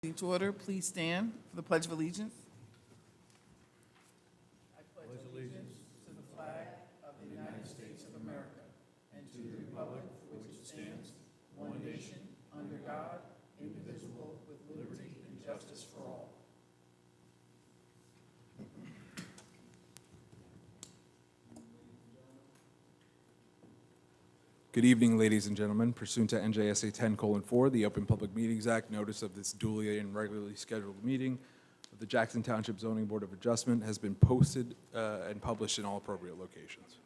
To order, please stand for the Pledge of Allegiance. Good evening, ladies and gentlemen. Pursuant to NJSA 10:4, the Open Public Meetings Act, notice of this duly and regularly scheduled meeting of the Jackson Township Zoning Board of Adjustment has been posted and published in all appropriate locations.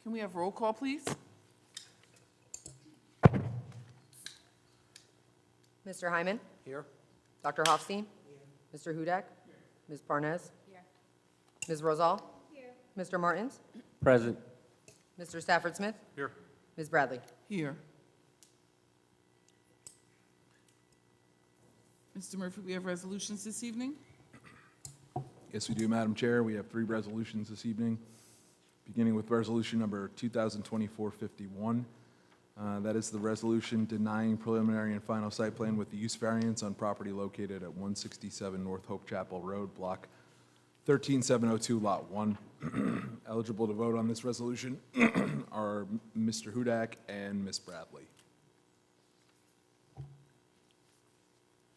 Can we have roll call, please? Mr. Hyman? Here. Dr. Hofstein? Mr. Hudak? Ms. Parnes? Ms. Rosal? Mr. Martins? Present. Mr. Stafford Smith? Here. Ms. Bradley? Here. Mr. Murphy, we have resolutions this evening. Yes, we do, Madam Chair. We have 3 resolutions this evening, beginning with resolution number 2024-51. That is the resolution denying preliminary and final site plan with the use variance on property located at 167 North Hope Chapel Road, Block 13702, Lot 1. Eligible to vote on this resolution are Mr. Hudak and Ms. Bradley.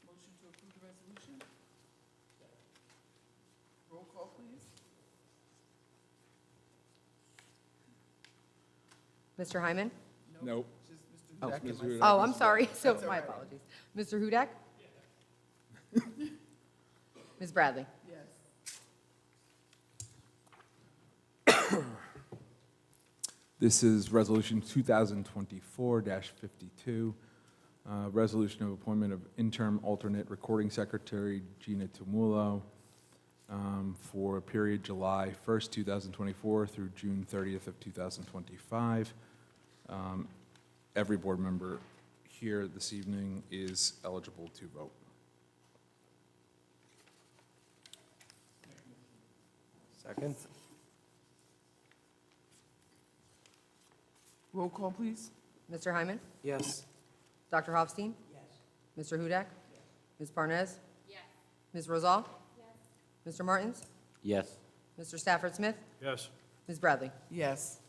Motion to approve the resolution. Roll call, please. Mr. Hyman? Nope. Just Mr. Oh, Hudak and Ms. myself. Hudak. Oh, I'm sorry. So That's all my right. apologies. Mr. Hudak? Ms. Bradley? Yes. This is Resolution 2024-52, resolution of appointment of interim alternate recording secretary Gina Tumulo for a period July 1st, 2024 through June 30th of 2025. Every board member here this evening is eligible to vote. Second. Roll call, please. Mr. Hyman? Yes. Dr. Hofstein? Mr. Hudak? Ms. Parnes? Ms. Rosal? Mr. Martins? Yes. Mr. Stafford Smith? Yes. Ms. Bradley? Yes.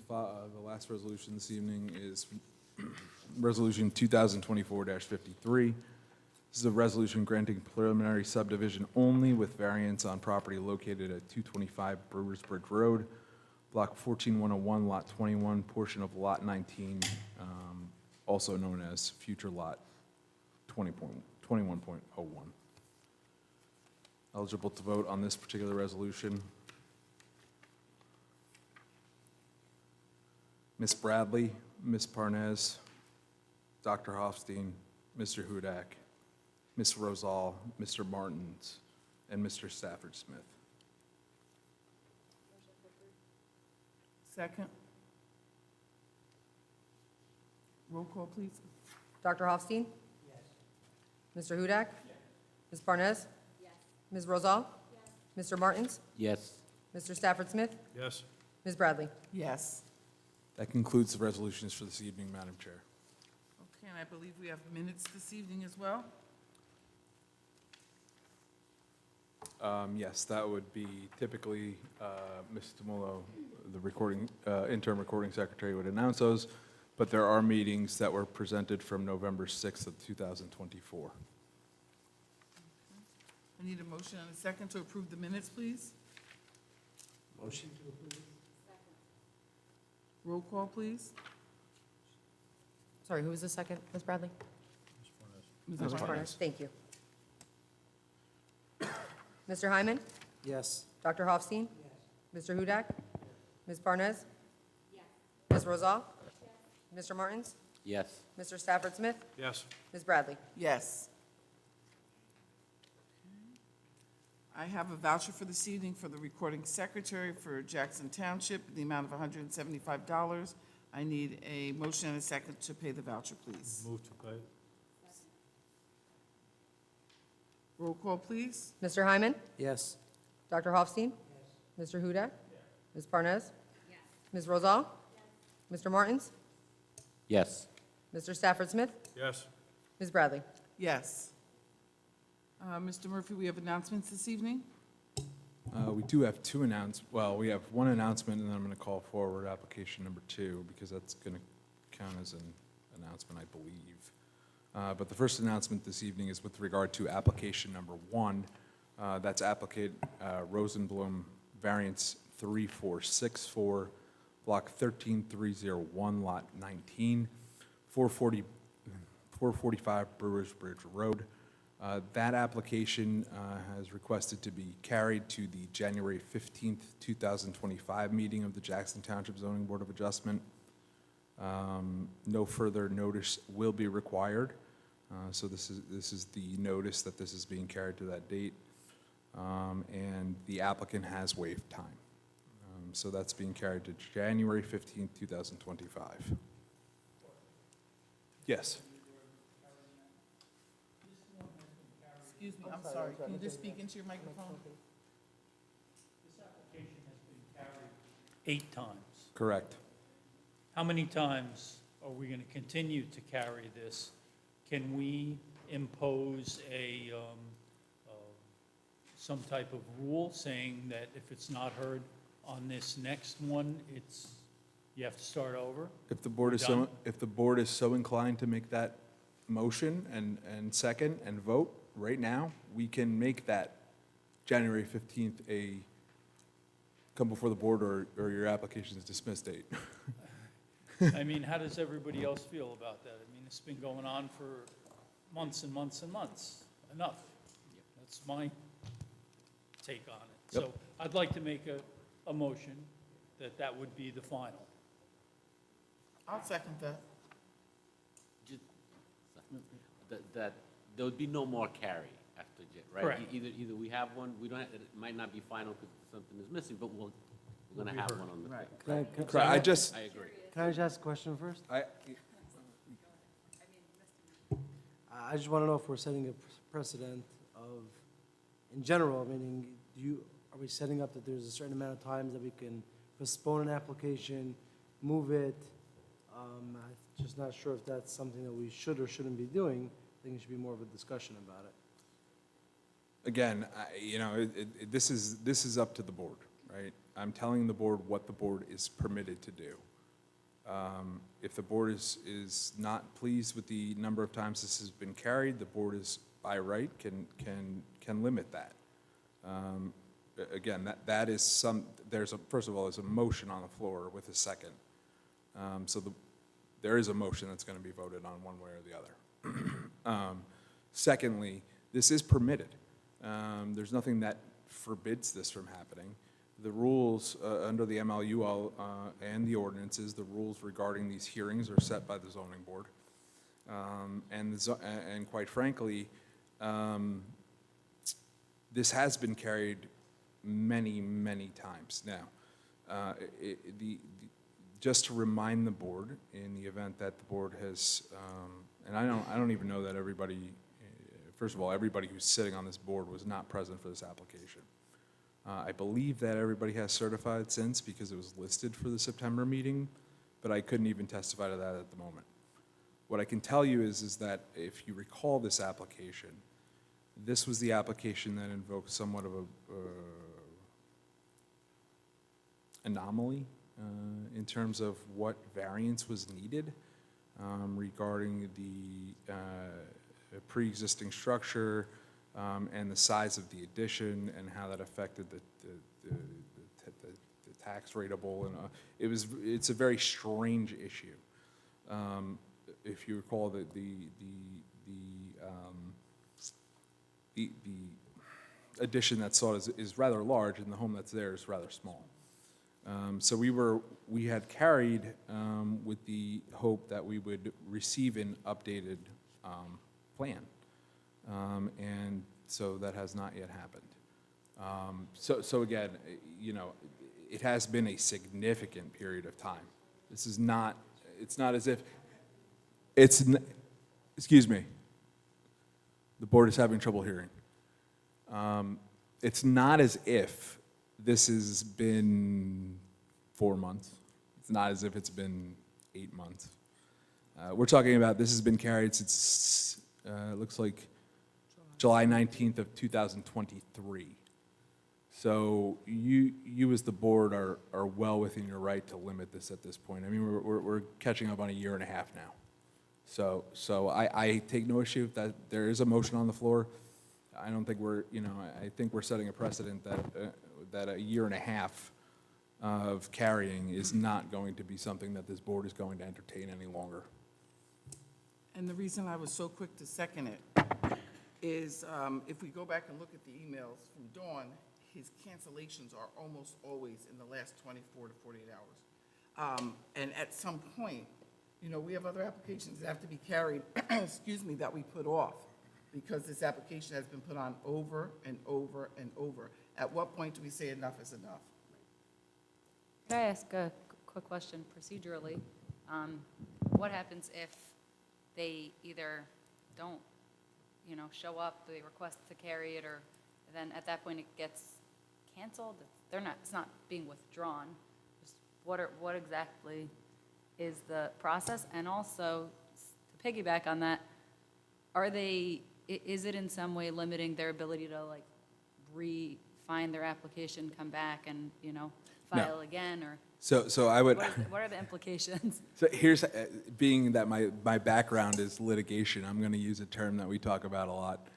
The last resolution this evening is Resolution 2024-53. This is a resolution granting preliminary subdivision only with variance on property located at 225 Brewersbridge Road, Block 14101, Lot 21, portion of Lot 19, also known as future Lot 21.01. Eligible to vote on this particular resolution: Ms. Bradley, Ms. Parnes, Dr. Hofstein, Mr. Hudak, Ms. Rosal, Mr. Martins, and Mr. Stafford Smith. Second. Roll call, please. Dr. Hofstein? Mr. Hudak? Ms. Parnes? Ms. Rosal? Mr. Martins? Yes. Mr. Stafford Smith? Yes. Ms. Bradley? Yes. That concludes the resolutions for this evening, Madam Chair. Okay, and I believe we have minutes this evening as well. Yes, that would be typically Ms. Tumulo, the interim recording secretary, would announce those, but there are meetings that were presented from November 6th of 2024. I need a motion and a second to approve the minutes, please. Motion. Roll call, please. Sorry, who was the second? Ms. Bradley? Ms. Ms. Parnes. Parnes, thank you. Mr. Hyman? Yes. Dr. Hofstein? Mr. Hudak? Ms. Parnes? Ms. Rosal? Mr. Martins? Yes. Mr. Stafford Smith? Yes. Ms. Bradley? Yes. I have a voucher for this evening for the recording secretary for Jackson Township in the amount of $175. I need a motion and a second to pay the voucher, please. Move to pay. Roll call, please. Mr. Hyman? Yes. Dr. Hofstein? Mr. Hudak? Ms. Parnes? Ms. Rosal? Mr. Martins? Yes. Mr. Stafford Smith? Yes. Ms. Bradley? Yes. Mr. Murphy, we have announcements this evening? We do have we have one announcement, and then I'm going to call forward application number 2, because that's going to count as an announcement, I believe. But the first announcement this evening is with regard to application number 1. That's applicant Rosenblum variance 3464, block 13301, lot 19, 445 Brewers Bridge Road. That application has requested to be carried to the January 15th, 2025 meeting of the Jackson Township Zoning Board of Adjustment. No further notice will be required. So this is the notice that this is being carried to that date. And the applicant has waived time. So that's being carried to January 15th, 2025. Yes. Excuse me, I'm sorry. Can you just speak into your microphone? This application has been carried 8 times. Correct. How many times are we going to continue to carry this? Can we impose some type of rule saying that if it's not heard on this next one, you have to start over? If the board Done. if the board is so inclined to make that motion and second and vote right now, we can make that January 15th come before the board or your application is dismissed date. I mean, how does everybody else feel about that? I mean, it's been going on for months and months and months. Enough. That's my take on it. Yep. So I'd like to make a motion that would be the final. I'll second that. That there would be no more carry after, right? Correct. Either we have one, we don't, it might not be final because something is missing, but we're gonna have one on the. Right. Correct. I just, I agree. Can I just ask a question first? I, I just want to know if we're setting a precedent of, in general, meaning, are we setting up that there's a certain amount of times that we can postpone an application, move it? I'm just not sure if that's something that we should or shouldn't be doing. I think it should be more of a discussion about it. again, this is up to the board, right? I'm telling the board what the board is permitted to do. If the board is not pleased with the number of times this has been carried, the board is, by right, can limit that. Again, that is first of all, there's a motion on the floor with a second. So there is a motion that's going to be voted on one way or the other. Secondly, this is permitted. There's nothing that forbids this from happening. The rules under the MLUL and the ordinances, the rules regarding these hearings are set by the zoning board. And quite frankly, this has been carried many, many times. Now, just to remind the board, in the event that the board has, and I don't even know that everybody, first of all, everybody who's sitting on this board was not present for this application. I believe that everybody has certified since because it was listed for the September meeting, but I couldn't even testify to that at the moment. What I can tell you is that if you recall this application, this was the application that invoked somewhat of a anomaly in terms of what variance was needed regarding the pre-existing structure and the size of the addition and how that affected the tax rateable, and it's a very strange issue. If you recall, the addition that's sought is rather large, and the home that's there is rather small. So we had carried with the hope that we would receive an updated plan. And so that has not yet happened. So again, it has been a significant period of time. This is not, it's not as if, excuse me, the board is having trouble hearing. It's not as if this has been 4 months. It's not as if it's been 8 months. We're talking about, this has been carried since, it looks like July 19th of 2023. So you as the board are well within your right to limit this at this point. I mean, we're catching up on a year and a half now. So I take no issue that there is a motion on the floor. I don't think we're, I think we're setting a precedent that a year and a half of carrying is not going to be something that this board is going to entertain any longer. And the reason I was so quick to second it is if we go back and look at the emails from Dawn, his cancellations are almost always in the last 24 to 48 hours. And at some point, we have other applications that have to be carried, excuse me, that we put off because this application has been put on over and over and over. At what point do we say enough is enough? Could I ask a quick question procedurally? What happens if they either don't, show up, they request to carry it, or then at that point it gets canceled? It's not being withdrawn. Just what exactly is the process? And also, to piggyback on that, is it in some way limiting their ability to find their application, come back and, file again, or So I would. what are the implications? So here's, being that my background is litigation, I'm going to use a term that we talk about a lot.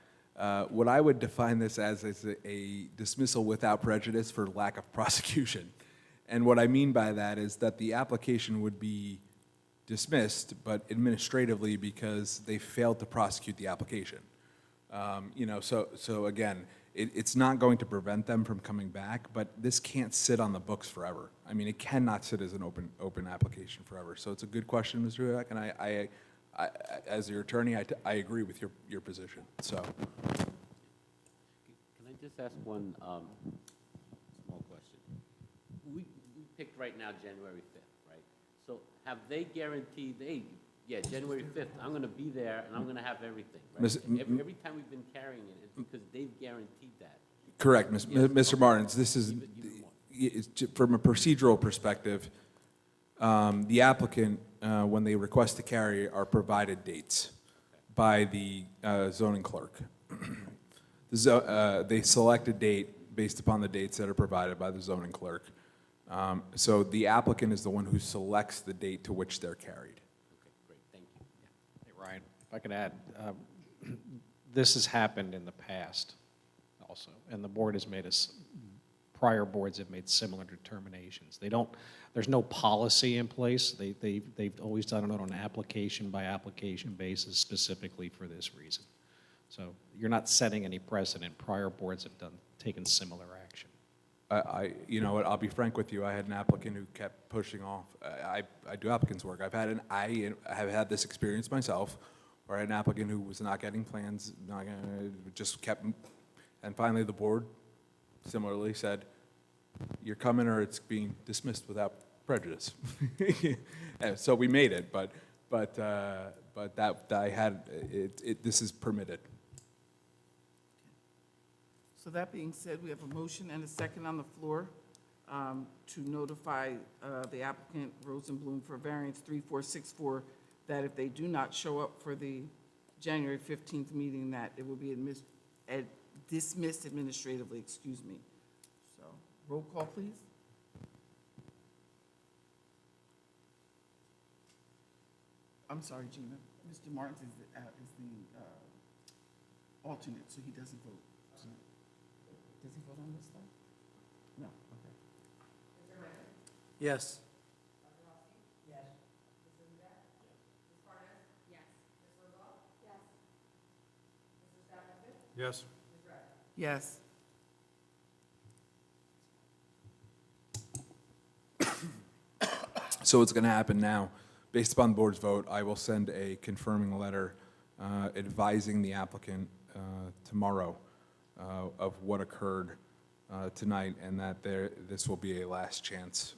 What I would define this as is a dismissal without prejudice for lack of prosecution. And what I mean by that is that the application would be dismissed, but administratively because they failed to prosecute the application. So again, it's not going to prevent them from coming back, but this can't sit on the books forever. I mean, it cannot sit as an open application forever. So it's a good question, Mr. Hudak, and I as your attorney, I agree with your position, so. Can I just ask one small question? We picked right now January 5th, right? So have they guaranteed, January 5th, I'm going to be there and I'm going to have everything, right? Every time we've been carrying it, it's because they've guaranteed that. Correct, Mr. Martins. This is, from a procedural perspective, the applicant, when they request to carry, are provided dates by the zoning clerk. They select a date based upon the dates that are provided by the zoning clerk. So the applicant is the one who selects the date to which they're carried. Okay, great, thank you. Hey, Ryan, if I could add, this has happened in the past also, and the board has made prior boards have made similar determinations. There's no policy in place. They've always done it on an application by application basis specifically for this reason. So you're not setting any precedent. Prior boards have taken similar action. You know what, I'll be frank with you, I had an applicant who kept pushing off. I do applicants' work. I have had this experience myself, where I had an applicant who was not getting plans, just kept, and finally the board similarly said, you're coming or it's being dismissed without prejudice. And so we made it, but that I had, this is permitted. So that being said, we have a motion and a second on the floor to notify the applicant, Rosenblum, for variance 3464, that if they do not show up for the January 15th meeting, that it will be dismissed administratively, excuse me. So, roll call, please. I'm sorry, Gina. Mr. Martins is the alternate, so he doesn't vote. Does he vote on this stuff? No, okay. Yes. Yes. Yes. So what's going to happen now, based upon the board's vote, I will send a confirming letter advising the applicant tomorrow of what occurred tonight, and that this will be a last chance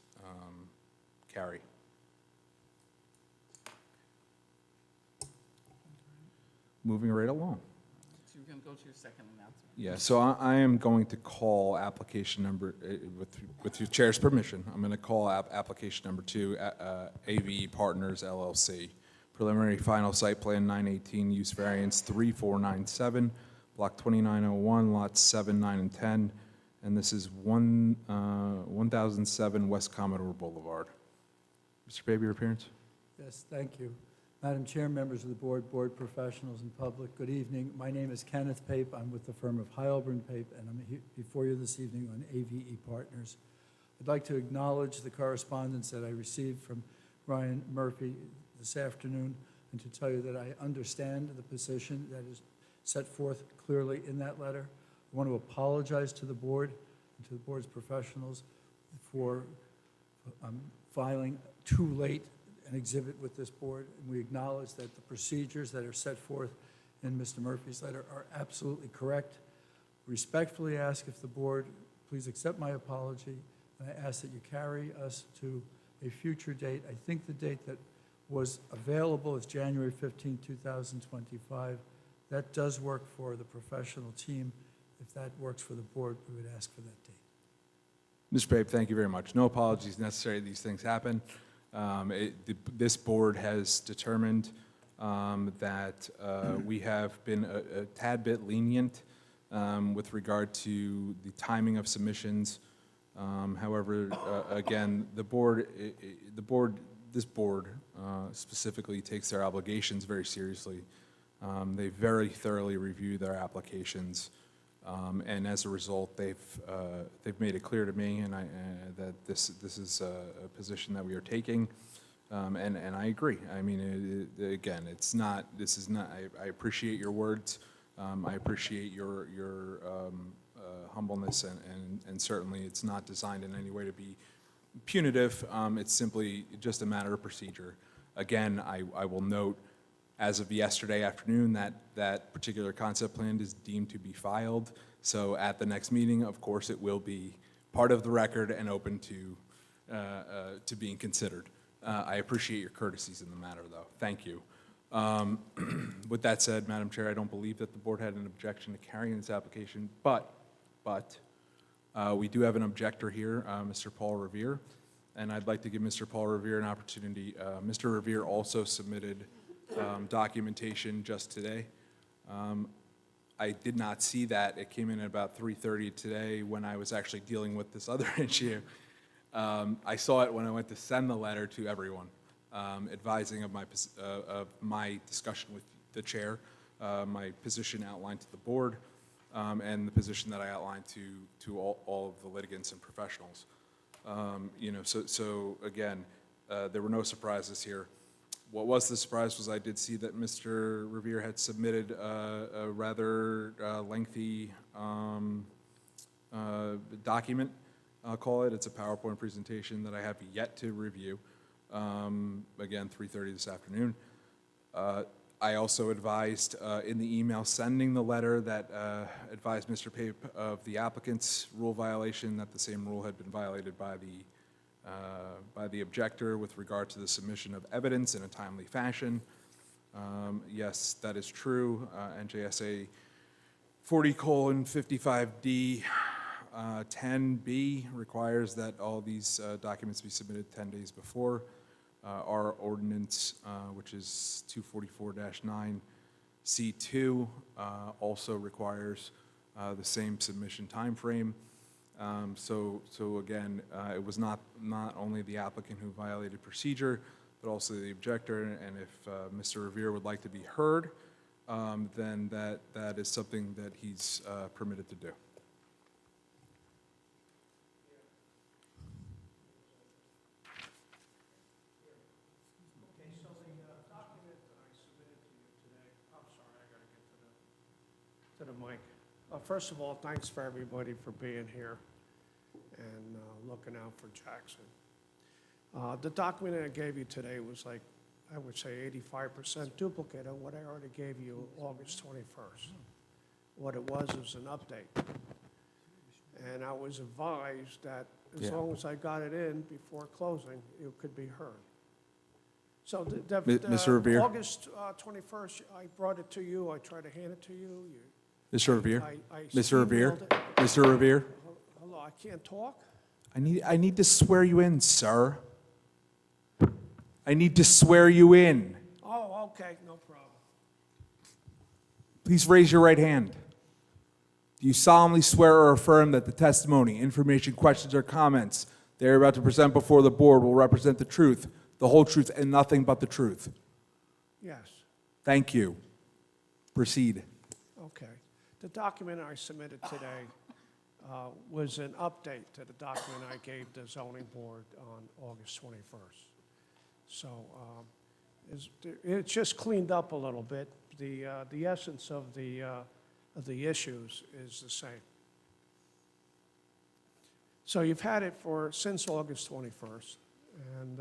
carry. Moving right along. So you're going to go to your second announcement. Yeah, so I am going to call application number, with your chair's permission, I'm going to call application number 2, AV Partners LLC, preliminary final site plan 918, use variance 3497, block 2901, lots 7, 9, and 10, and this is 1007 West Commodore Boulevard. Mr. Pape, your appearance? Yes, thank you. Madam Chair, members of the board, board professionals, and public, good evening. My name is Kenneth Pape. I'm with the firm of Heilbrunn Pape, and I'm here before you this evening on AVE Partners. I'd like to acknowledge the correspondence that I received from Ryan Murphy this afternoon, and to tell you that I understand the position that is set forth clearly in that letter. I want to apologize to the board and to the board's professionals for filing too late an exhibit with this board, and we acknowledge that the procedures that are set forth in Mr. Murphy's letter are absolutely correct. Respectfully ask if the board please accept my apology, and I ask that you carry us to a future date. I think the date that was available is January 15, 2025. That does work for the professional team. If that works for the board, we would ask for that date. Mr. Pape, thank you very much. No apologies necessary. These things happen. This board has determined that we have been a tad bit lenient with regard to the timing of submissions. However, again, this board specifically takes their obligations very seriously. They very thoroughly review their applications. And as a result, they've made it clear to me that this is a position that we are taking, and I agree. I mean, again, I appreciate your words. I appreciate your humbleness, and certainly it's not designed in any way to be punitive. It's simply just a matter of procedure. Again, I will note, as of yesterday afternoon, that particular concept plan is deemed to be filed. So at the next meeting, of course, it will be part of the record and open to being considered. I appreciate your courtesies in the matter, though. Thank you. With that said, Madam Chair, I don't believe that the board had an objection to carrying this application, but we do have an objector here, Mr. Paul Revere, and I'd like to give Mr. Paul Revere an opportunity. Mr. Revere also submitted documentation just today. I did not see that. It came in at about 3:30 today when I was actually dealing with this other issue. I saw it when I went to send the letter to everyone, advising of my discussion with the chair, my position outlined to the board, and the position that I outlined to all of the litigants and professionals. So again, there were no surprises here. What was the surprise was I did see that Mr. Revere had submitted a rather lengthy document, I'll call it. It's a PowerPoint presentation that I have yet to review. Again, 3:30 this afternoon. I also advised in the email sending the letter that advised Mr. Pape of the applicant's rule violation, that the same rule had been violated by the objector with regard to the submission of evidence in a timely fashion. Yes, that is true. NJSA 40:55D 10B requires that all these documents be submitted 10 days before. Our ordinance, which is 244-9C2, also requires the same submission timeframe. So again, it was not only the applicant who violated procedure, but also the objector, and if Mr. Revere would like to be heard, then that is something that he's permitted to do. Okay, so the document that I submitted to you today, I'm sorry, I gotta get to the mic. First of all, thanks for everybody for being here and looking out for Jackson. The document I gave you today was like, I would say 85% duplicate of what I already gave you August 21st. What it was an update. And I was advised that as Yeah. long as I got it in before closing, it could be heard. So Mr. Revere? August 21st, I brought it to you, I tried to hand it to you. Mr. Revere? I Mr. Revere? emailed it. Mr. Revere? Hello, I can't talk? I need to swear you in, sir. I need to swear you in. Oh, okay, no problem. Please raise your right hand. Do you solemnly swear or affirm that the testimony, information, questions, or comments they are about to present before the board will represent the truth, the whole truth, and nothing but the truth? Yes, Thank you. Proceed. okay. The document I submitted today was an update to the document I gave the zoning board on August 21st. So it's just cleaned up a little bit. The essence of the issues is the same. So you've had it since August 21st, and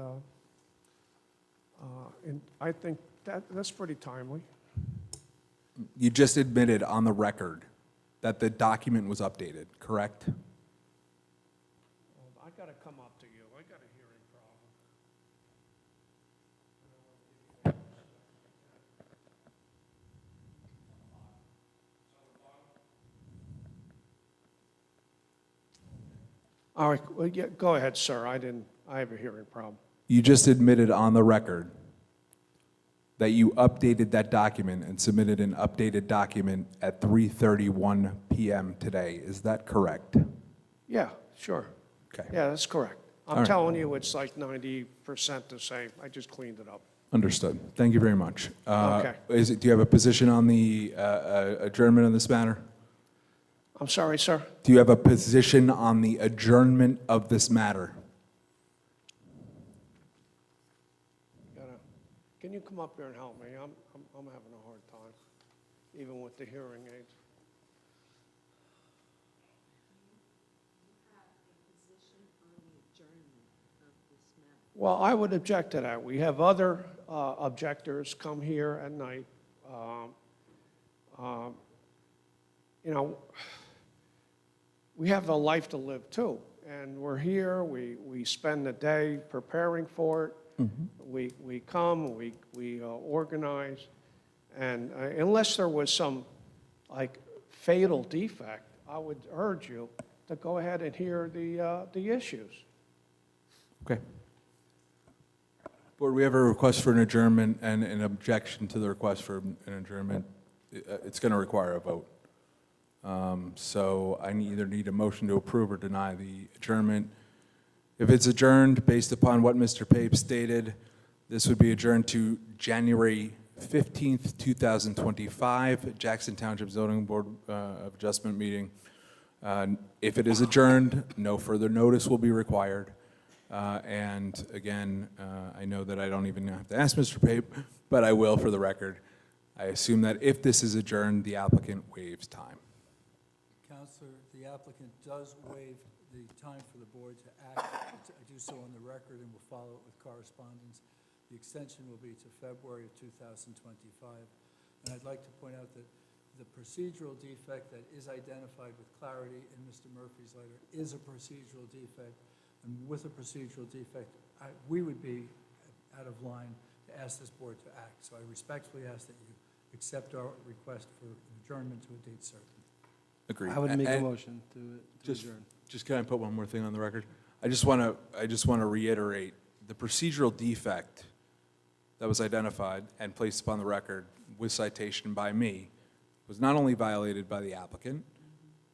I think that's pretty timely. You just admitted on the record that the document was updated, correct? I got to come up to you. I got a hearing problem. All right, well, yeah, go ahead, sir. I have a hearing problem. You just admitted on the record that you updated that document and submitted an updated document at 3:31 PM today. Is that correct? Yeah, sure. Okay. Yeah, that's correct. All I'm right. telling you, it's like 90% the same. I just cleaned it up. Understood. Thank you very much. Okay. Do you have a position on the adjournment of this matter? I'm sorry, sir? Do you have a position on the adjournment of this matter? Can you come up here and help me? I'm having a hard time, even with the hearing aids. Well, I would object to that. We have other objectors come here at night. You know, we have a life to live too, and we're here, we spend the day preparing for it. We come, we organize, and unless there was some, like, fatal defect, I would urge you to go ahead and hear the issues. Okay. Board, we have a request for an adjournment and an objection to the request for an adjournment. It's going to require a vote. So I either need a motion to approve or deny the adjournment. If it's adjourned, based upon what Mr. Pape stated, this would be adjourned to January 15th, 2025, Jackson Township Zoning Board of Adjustment meeting. If it is adjourned, no further notice will be required. And again, I know that I don't even have to ask Mr. Pape, but I will for the record. I assume that if this is adjourned, the applicant waives time. Counselor, the applicant does waive the time for the board to act. I do so on the record and will follow it with correspondence. The extension will be to February of 2025. And I'd like to point out that the procedural defect that is identified with clarity in Mr. Murphy's letter is a procedural defect. And with a procedural defect, we would be out of line to ask this board to act. So I respectfully ask that you accept our request for adjournment to a date certain. Agreed. I would make a And motion to adjourn. just can I put one more thing on the record? I just want to reiterate, the procedural defect that was identified and placed upon the record with citation by me was not only violated by the applicant,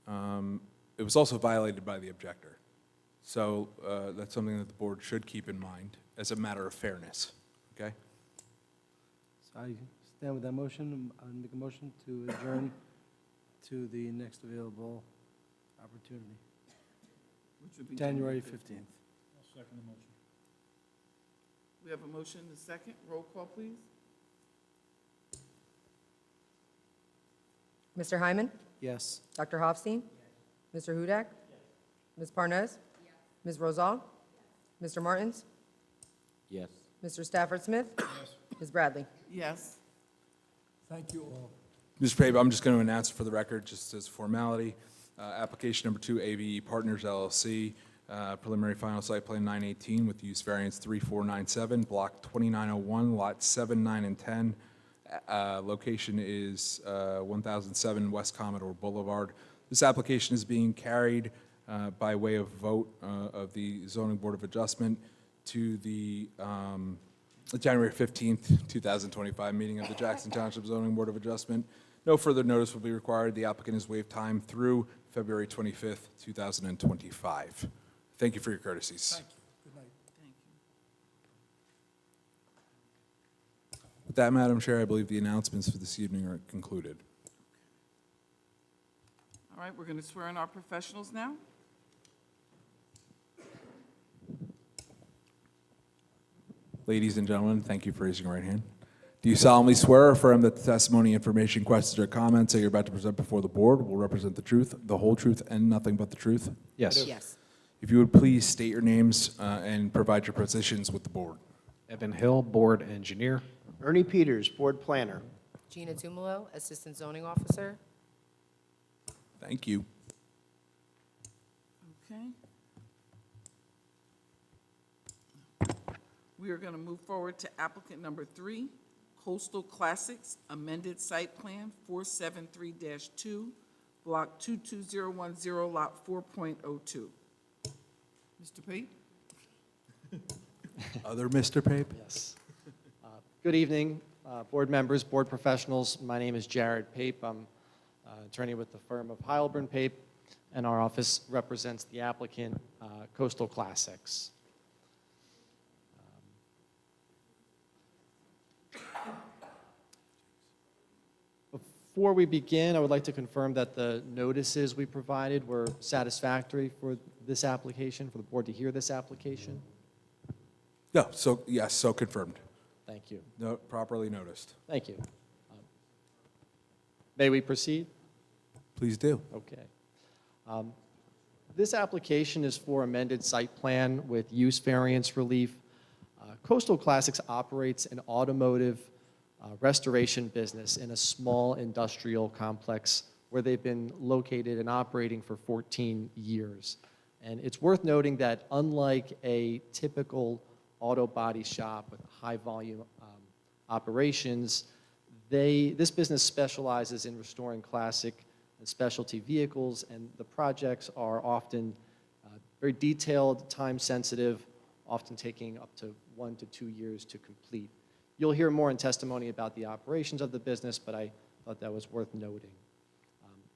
it was also violated by the objector. So that's something that the board should keep in mind as a matter of fairness, okay? So I stand with that motion. I'll make a motion to adjourn to the next available opportunity, Which would be January 15th. 15th. I'll second the motion. We have a motion and a second. Roll call, please. Mr. Hyman? Yes. Dr. Hofstein? Mr. Hudak? Ms. Parnas? Ms. Rosal? Mr. Martins? Yes. Mr. Stafford Smith? Ms. Bradley? Yes. Thank you all. Mr. Pape, I'm just going to announce for the record, just as formality, application number 2, AVE Partners LLC, preliminary final site plan 918 with use variance 3497, block 2901, lots 7, 9, and 10. Location is 1007 West Commodore Boulevard. This application is being carried by way of vote of the Zoning Board of Adjustment to the the January 15th, 2025 meeting of the Jackson Township Zoning Board of Adjustment. No further notice will be required. The applicant has waived time through February 25th, 2025. Thank you for your courtesies. Thank you. Good night. Thank you. With that, Madam Chair, I believe the announcements for this evening are concluded. All right, we're going to swear in our professionals now. Ladies and gentlemen, thank you for raising your right hand. Do you solemnly swear or affirm that the testimony, information, questions, or comments that you're about to present before the board will represent the truth, the whole truth, and nothing but the truth? Yes. Yes. If you would please state your names and provide your positions with the board. Evan Hill, Board Engineer. Ernie Peters, Board Planner. Gina Tumalo, Assistant Zoning Officer. Thank you. Okay. We are going to move forward to applicant number 3, Coastal Classics, amended site plan 473-2, block 22010, lot 4.02. Mr. Pate? Other Mr. Pape? Yes. Good evening, board members, board professionals. My name is Jared Pape. I'm attorney with the firm of Heilbron Pape, and our office represents the applicant, Coastal Classics. Before we begin, I would like to confirm that the notices we provided were satisfactory for this application, for the board to hear this application. No, so, yes, so confirmed. Thank you. No, properly noticed. Thank you. May we proceed? Please do. Okay. This application is for amended site plan with use variance relief. Coastal Classics operates an automotive restoration business in a small industrial complex where they've been located and operating for 14 years. And it's worth noting that unlike a typical auto body shop with high volume operations, this business specializes in restoring classic and specialty vehicles, and the projects are often very detailed, time sensitive, often taking up to 1 to 2 years to complete. You'll hear more in testimony about the operations of the business, but I thought that was worth noting.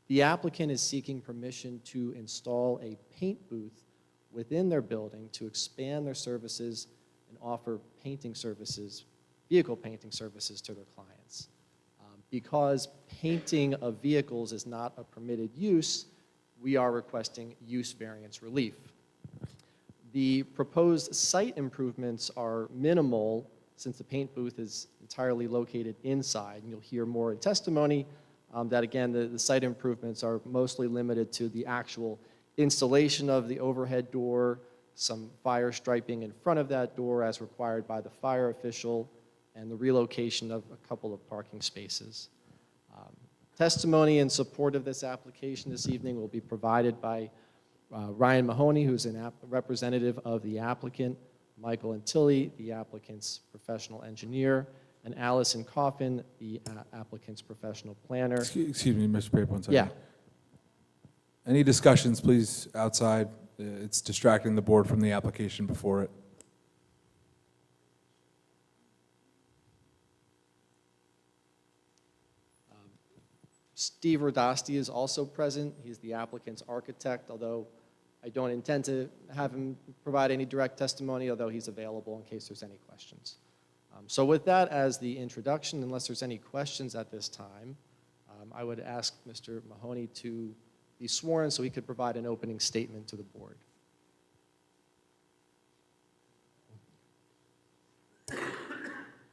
The applicant is seeking permission to install a paint booth within their building to expand their services and offer painting services, vehicle painting services to their clients. Because painting of vehicles is not a permitted use, we are requesting use variance relief. The proposed site improvements are minimal since the paint booth is entirely located inside, and you'll hear more in testimony that, again, the site improvements are mostly limited to the actual installation of the overhead door, some fire striping in front of that door as required by the fire official, and the relocation of a couple of parking spaces. Testimony in support of this application this evening will be provided by Ryan Mahoney, who's a representative of the applicant, Michael Antilli, the applicant's professional engineer, and Allison Coffin, the applicant's professional planner. Excuse me, Mr. Pape, one second. Yeah. Any discussions, please, outside? It's distracting the board from the application before it. Steve Rodasti is also present. He's the applicant's architect, although I don't intend to have him provide any direct testimony, although he's available in case there's any questions. So with that as the introduction, unless there's any questions at this time, I would ask Mr. Mahoney to be sworn so he could provide an opening statement to the board.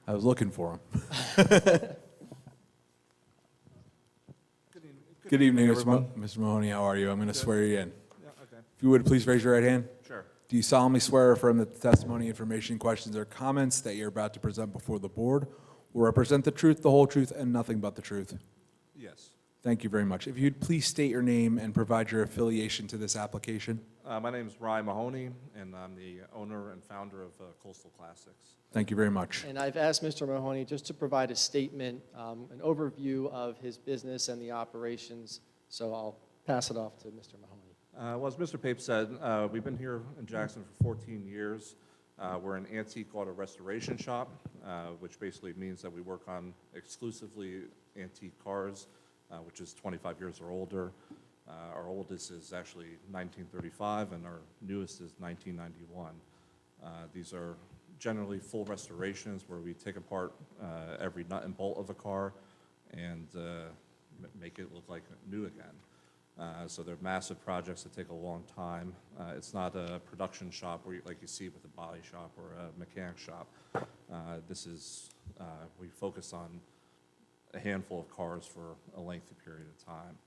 I was looking for him. Good evening, Mr. Mahoney. How are you? I'm going to swear you in. Yeah, okay. If you would, please raise your right hand. Sure. Do you solemnly swear or affirm that the testimony, information, questions, or comments that you're about to present before the board will represent the truth, the whole truth, and nothing but the truth? Yes. Thank you very much. If you'd please state your name and provide your affiliation to this application. My name is Ryan Mahoney, and I'm the owner and founder of Coastal Classics. Thank you very much. And I've asked Mr. Mahoney just to provide a statement, an overview of his business and the operations, so I'll pass it off to Mr. Mahoney. Well, as Mr. Pape said, we've been here in Jackson for 14 years. We're an antique auto restoration shop, which basically means that we work on exclusively antique cars, which is 25 years or older. Our oldest is actually 1935, and our newest is 1991. These are generally full restorations where we take apart every nut and bolt of a car and make it look like new again. So they're massive projects that take a long time. It's not a production shop where like you see with a body shop or a mechanic shop. We focus on a handful of cars for a lengthy period of time.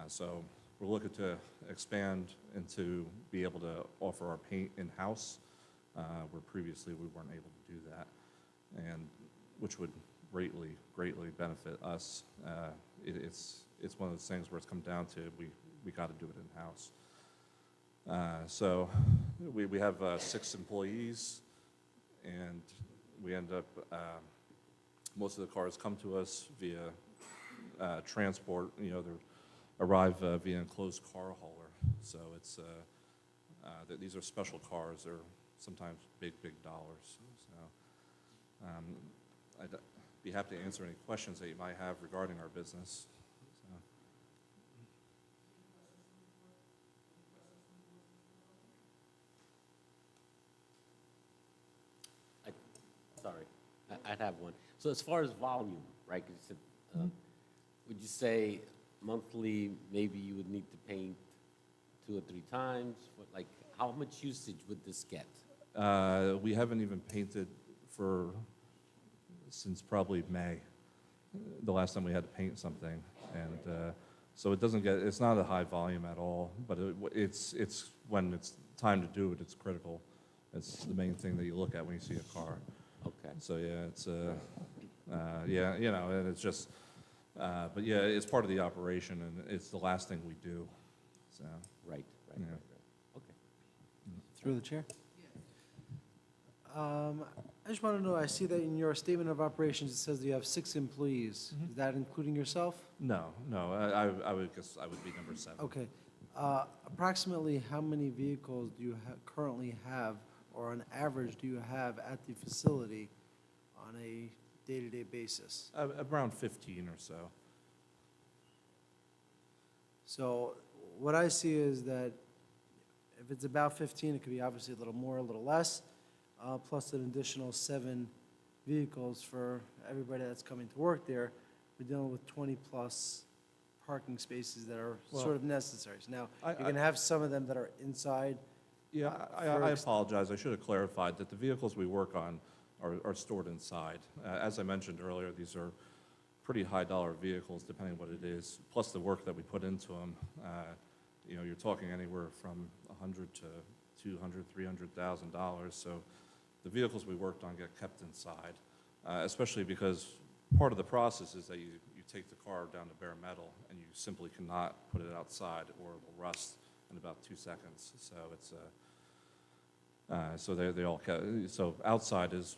So we're looking to expand and to be able to offer our paint in-house, where previously we weren't able to do that, and which would greatly benefit us. It's one of those things where it's come down to we got to do it in-house. So we have 6 employees, and we end up, most of the cars come to us via transport. You know, they arrive via enclosed car hauler. So it's these are special cars. They're sometimes big dollars. So I'd be happy to answer any questions that you might have regarding our business. Sorry, I'd have one. So as far as volume, right, 'cause you said, would you say monthly, maybe you would need to paint 2 or 3 times? Like, how much usage would this get? We haven't even painted since probably May, the last time we had to paint something. And so it's not a high volume at all, but it's when it's time to do it, it's critical. It's the main thing that you look at when you see a car. Okay. So yeah, it's yeah, you know, and it's just, but yeah, it's part of the operation, and it's the last thing we do. So Right. Yeah. Okay. Through the chair? I just want to know, I see that in your statement of operations, it says you have 6 employees. Is that including yourself? no, I would guess I would be number 7. Okay. Approximately how many vehicles do you currently have, or on average do you have at the facility on a day-to-day basis? Around 15 or so. So what I see is that if it's about 15, it could be obviously a little more, a little less, plus an additional 7 vehicles for everybody that's coming to work there. We're dealing with 20-plus parking spaces that are sort of necessary. So now, you're going to have some of them that are inside. Yeah, I apologize. I should have clarified that the vehicles we work on are stored inside. As I mentioned earlier, these are pretty high-dollar vehicles, depending on what it is, plus the work that we put into them. You know, you're talking anywhere from $100,000 to $200,000, $300,000. So the vehicles we worked on get kept inside, especially because part of the process is that you take the car down to bare metal, and you simply cannot put it outside, or it will rust in about 2 seconds. So it's so they all so outside is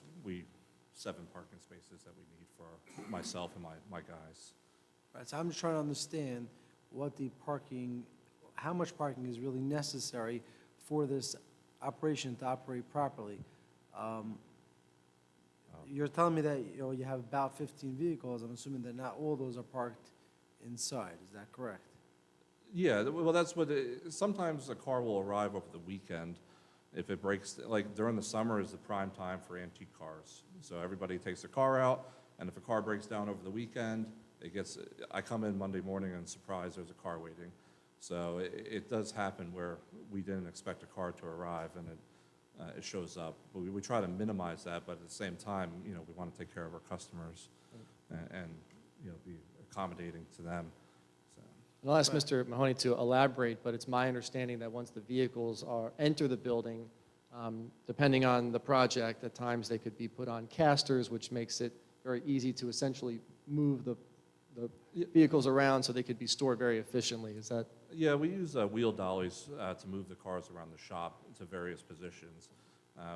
7 parking spaces that we need for myself and my guys. Right, so I'm just trying to understand what the parking, how much parking is really necessary for this operation to operate properly. You're telling me that, you know, you have about 15 vehicles. I'm assuming that not all those are parked inside. Is that correct? Yeah, well, that's what, sometimes a car will arrive over the weekend if it breaks, like during the summer is the prime time for antique cars. So everybody takes their car out, and if a car breaks down over the weekend, I come in Monday morning and surprise, there's a car waiting. So it does happen where we didn't expect a car to arrive, and it shows up. But we try to minimize that, but at the same time, you know, we want to take care of our customers and you know, be accommodating to them. And I'll ask Mr. Mahoney to elaborate, but it's my understanding that once the vehicles enter the building, depending on the project, at times they could be put on casters, which makes it very easy to essentially move the vehicles around so they could be stored very efficiently. Is that? Yeah, we use wheel dollies to move the cars around the shop to various positions.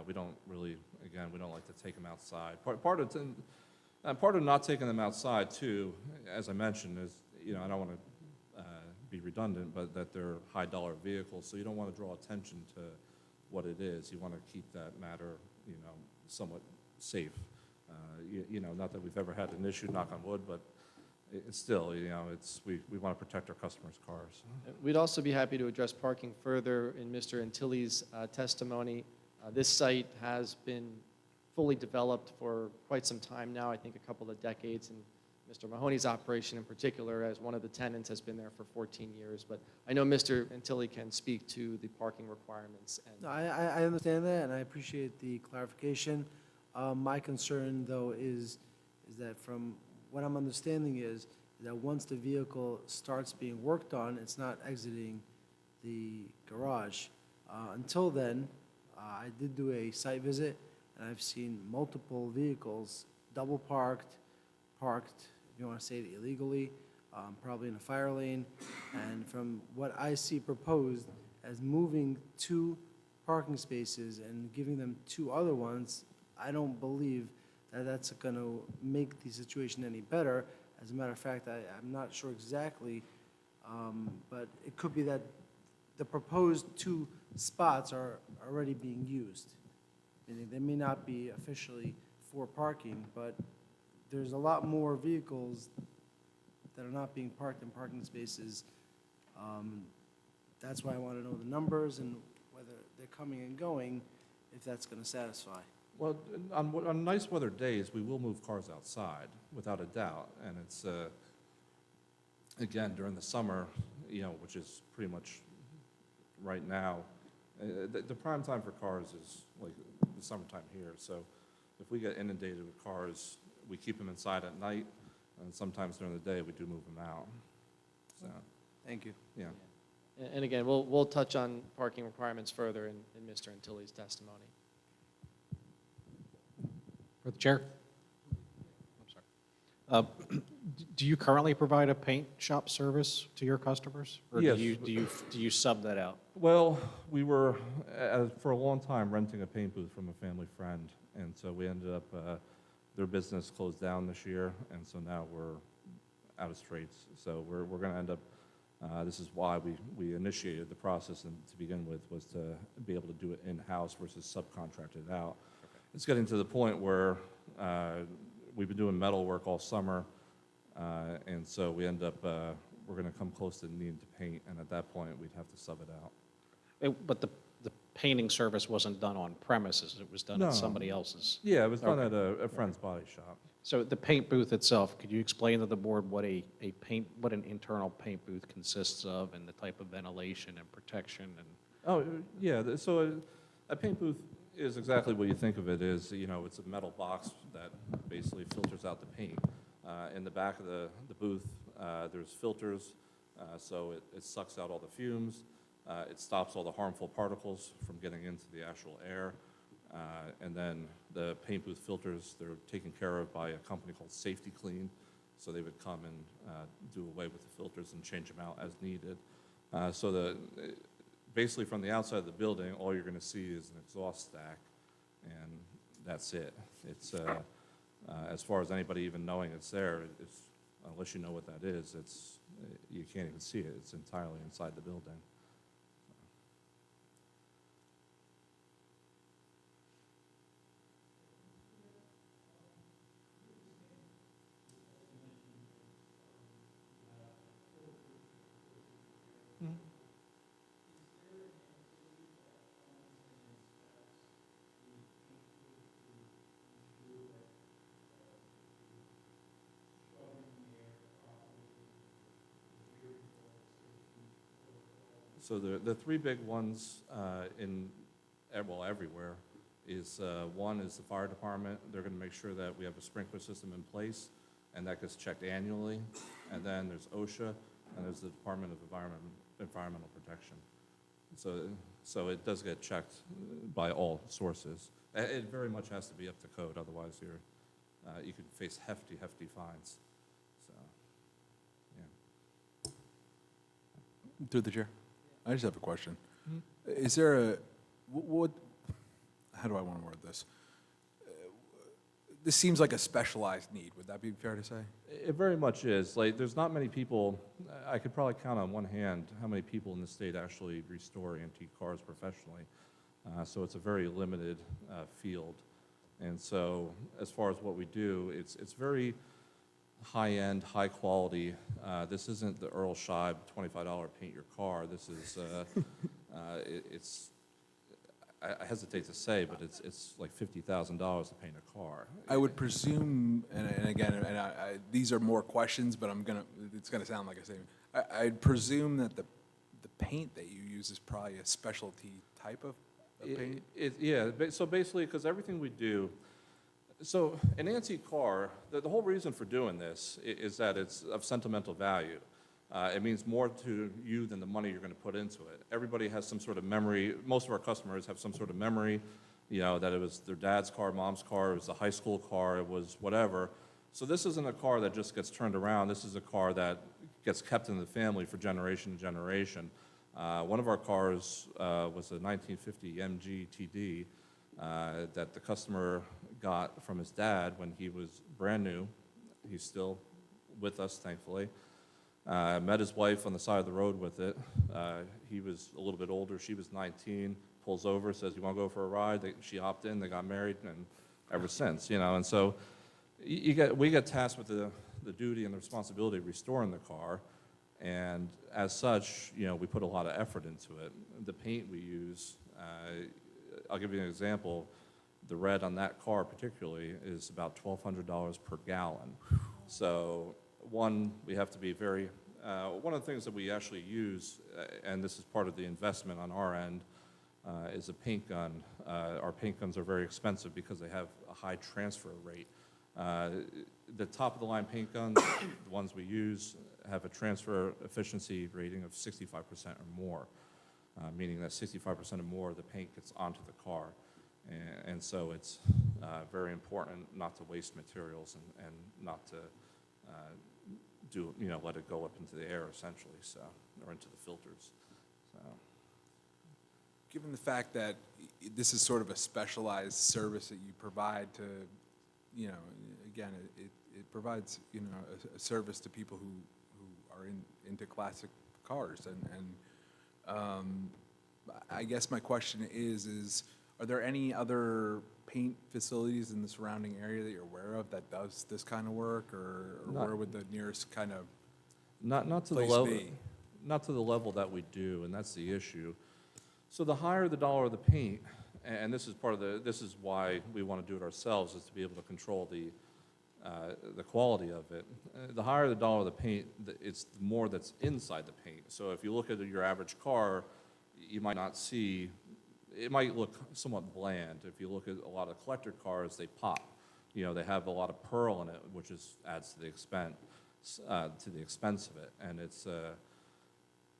We don't really, again, we don't like to take them outside. Part of not taking them outside too, as I mentioned, is, you know, I don't want to be redundant, but that they're high-dollar vehicles, so you don't want to draw attention what it is. You want to keep that matter, somewhat safe. Not that we've ever had an issue, knock on wood, but it's still, we want to protect our customers' cars. We'd also be happy to address parking further in Mr. Antilli's testimony. This site has been fully developed for quite some time now, I think a couple of decades, and Mr. Mahoney's operation in particular, as one of the tenants, has been there for 14 years. But I know Mr. Antilli can speak to the parking requirements. And No, I understand that, and I appreciate the clarification. My concern, though, is that from what I'm understanding is that once the vehicle starts being worked on, it's not exiting the garage. Until then, I did do a site visit, and I've seen multiple vehicles double parked, if you want to say it illegally, probably in a fire lane. And from what I see proposed as moving 2 parking spaces and giving them 2 other ones, I don't believe that that's going to make the situation any better. As a matter of fact, I'm not sure exactly, but it could be that the proposed 2 spots are already being used. Meaning they may not be officially for parking, but there's a lot more vehicles that are not being parked in parking spaces. That's why I want to know the numbers and whether they're coming and going, if that's going to satisfy. Well, on nice weather days, we will move cars outside, without a doubt. And it's, again, during the summer, which is pretty much right now, the prime time for cars is like the summertime here. So if we get inundated with cars, we keep them inside at night, and sometimes during the day, we do move them out. So, Thank you. yeah. And again, we'll touch on parking requirements further in Mr. Antilli's testimony. For the chair? I'm sorry. Do you currently provide a paint shop service to your customers? Or Yes. do you sub that out? Well, we were, for a long time, renting a paint booth from a family friend, and so we ended up, their business closed down this year, and so now we're out of straits. So we're going to end up, this is why we initiated the process and to begin with, was to be able to do it in-house versus subcontracted out. Okay. It's getting to the point where we've been doing metal work all summer, and so we end up, we're going to come close to needing to paint, and at that point, we'd have to sub it out. But the painting service wasn't done on premises, it was done No. at somebody else's? Yeah, it was done Okay. at a friend's body shop. So the paint booth itself, could you explain to the board what what an internal paint booth consists of and the type of ventilation and protection and? Oh, yeah, so a paint booth is exactly what you think of it is, it's a metal box that basically filters out the paint. In the back of the booth, there's filters, so it sucks out all the fumes. It stops all the harmful particles from getting into the actual air. And then the paint booth filters, they're taken care of by a company called Safety Clean. So they would come and do away with the filters and change them out as needed. So basically from the outside of the building, all you're going to see is an exhaust stack, and that's it. It's, as far as anybody even knowing it's there, unless you know what that is, you can't even see it. It's entirely inside the building. So the 3 big ones everywhere is, one is the fire department. They're going to make sure that we have a sprinkler system in place, and that gets checked annually. And then there's OSHA, and there's the Department of Environmental Protection. So it does get checked by all sources. It very much has to be up to code, otherwise you could face hefty fines. So, yeah. Through the chair. I just have a question. Is there how do I want to word this? This seems like a specialized need. Would that be fair to say? It very much is. Like, there's not many people, I could probably count on one hand how many people in the state actually restore antique cars professionally. So it's a very limited field. And so as far as what we do, it's very high-end, high-quality. This isn't the Earl Scheib $25 paint your car. This is, I hesitate to say, but it's like $50,000 to paint a car. I would presume, and again, these are more questions, but it's gonna sound like a statement. I'd presume that the paint that you use is probably a specialty type of paint? So basically, because everything we do, so an antique car, the whole reason for doing this is that it's of sentimental value. It means more to you than the money you're going to put into it. Everybody has some sort of memory. Most of our customers have some sort of memory, that it was their dad's car, mom's car, it was a high school car, it was whatever. So this isn't a car that just gets turned around. This is a car that gets kept in the family for generation to generation. One of our cars was a 1950 MG TD that the customer got from his dad when he was brand new. He's still with us, thankfully. Met his wife on the side of the road with it. He was a little bit older. She was 19. Pulls over, says, "You want to go for a ride?" She hopped in. They got married, and ever since, And so we get tasked with the duty and the responsibility of restoring the car. And as such, we put a lot of effort into it. The paint we use, I'll give you an example. The red on that car particularly is about $1,200 per gallon. So one, we have to be very, one of the things that we actually use, and this is part of the investment on our end, is a paint gun. Our paint guns are very expensive because they have a high transfer rate. The top of the line paint guns, the ones we use, have a transfer efficiency rating of 65% or more, meaning that 65% or more of the paint gets onto the car. And so it's very important not to waste materials and not to let it go up into the air essentially, or into the filters. So. Given the fact that this is sort of a specialized service that you provide to, again, it provides, a service to people who are into classic cars. And I guess my question is, are there any other paint facilities in the surrounding area that you're aware of that does this kind of work, or where would the nearest kind of not to the place level, be? not to the level that we do, and that's the issue. So the higher the dollar of the paint, and this is why we want to do it ourselves, is to be able to control the quality of it. The higher the dollar of the paint, it's the more that's inside the paint. So if you look at your average car, you might not see, it might look somewhat bland. If you look at a lot of collector cars, they pop. They have a lot of pearl in it, which adds to the expense of it. And it's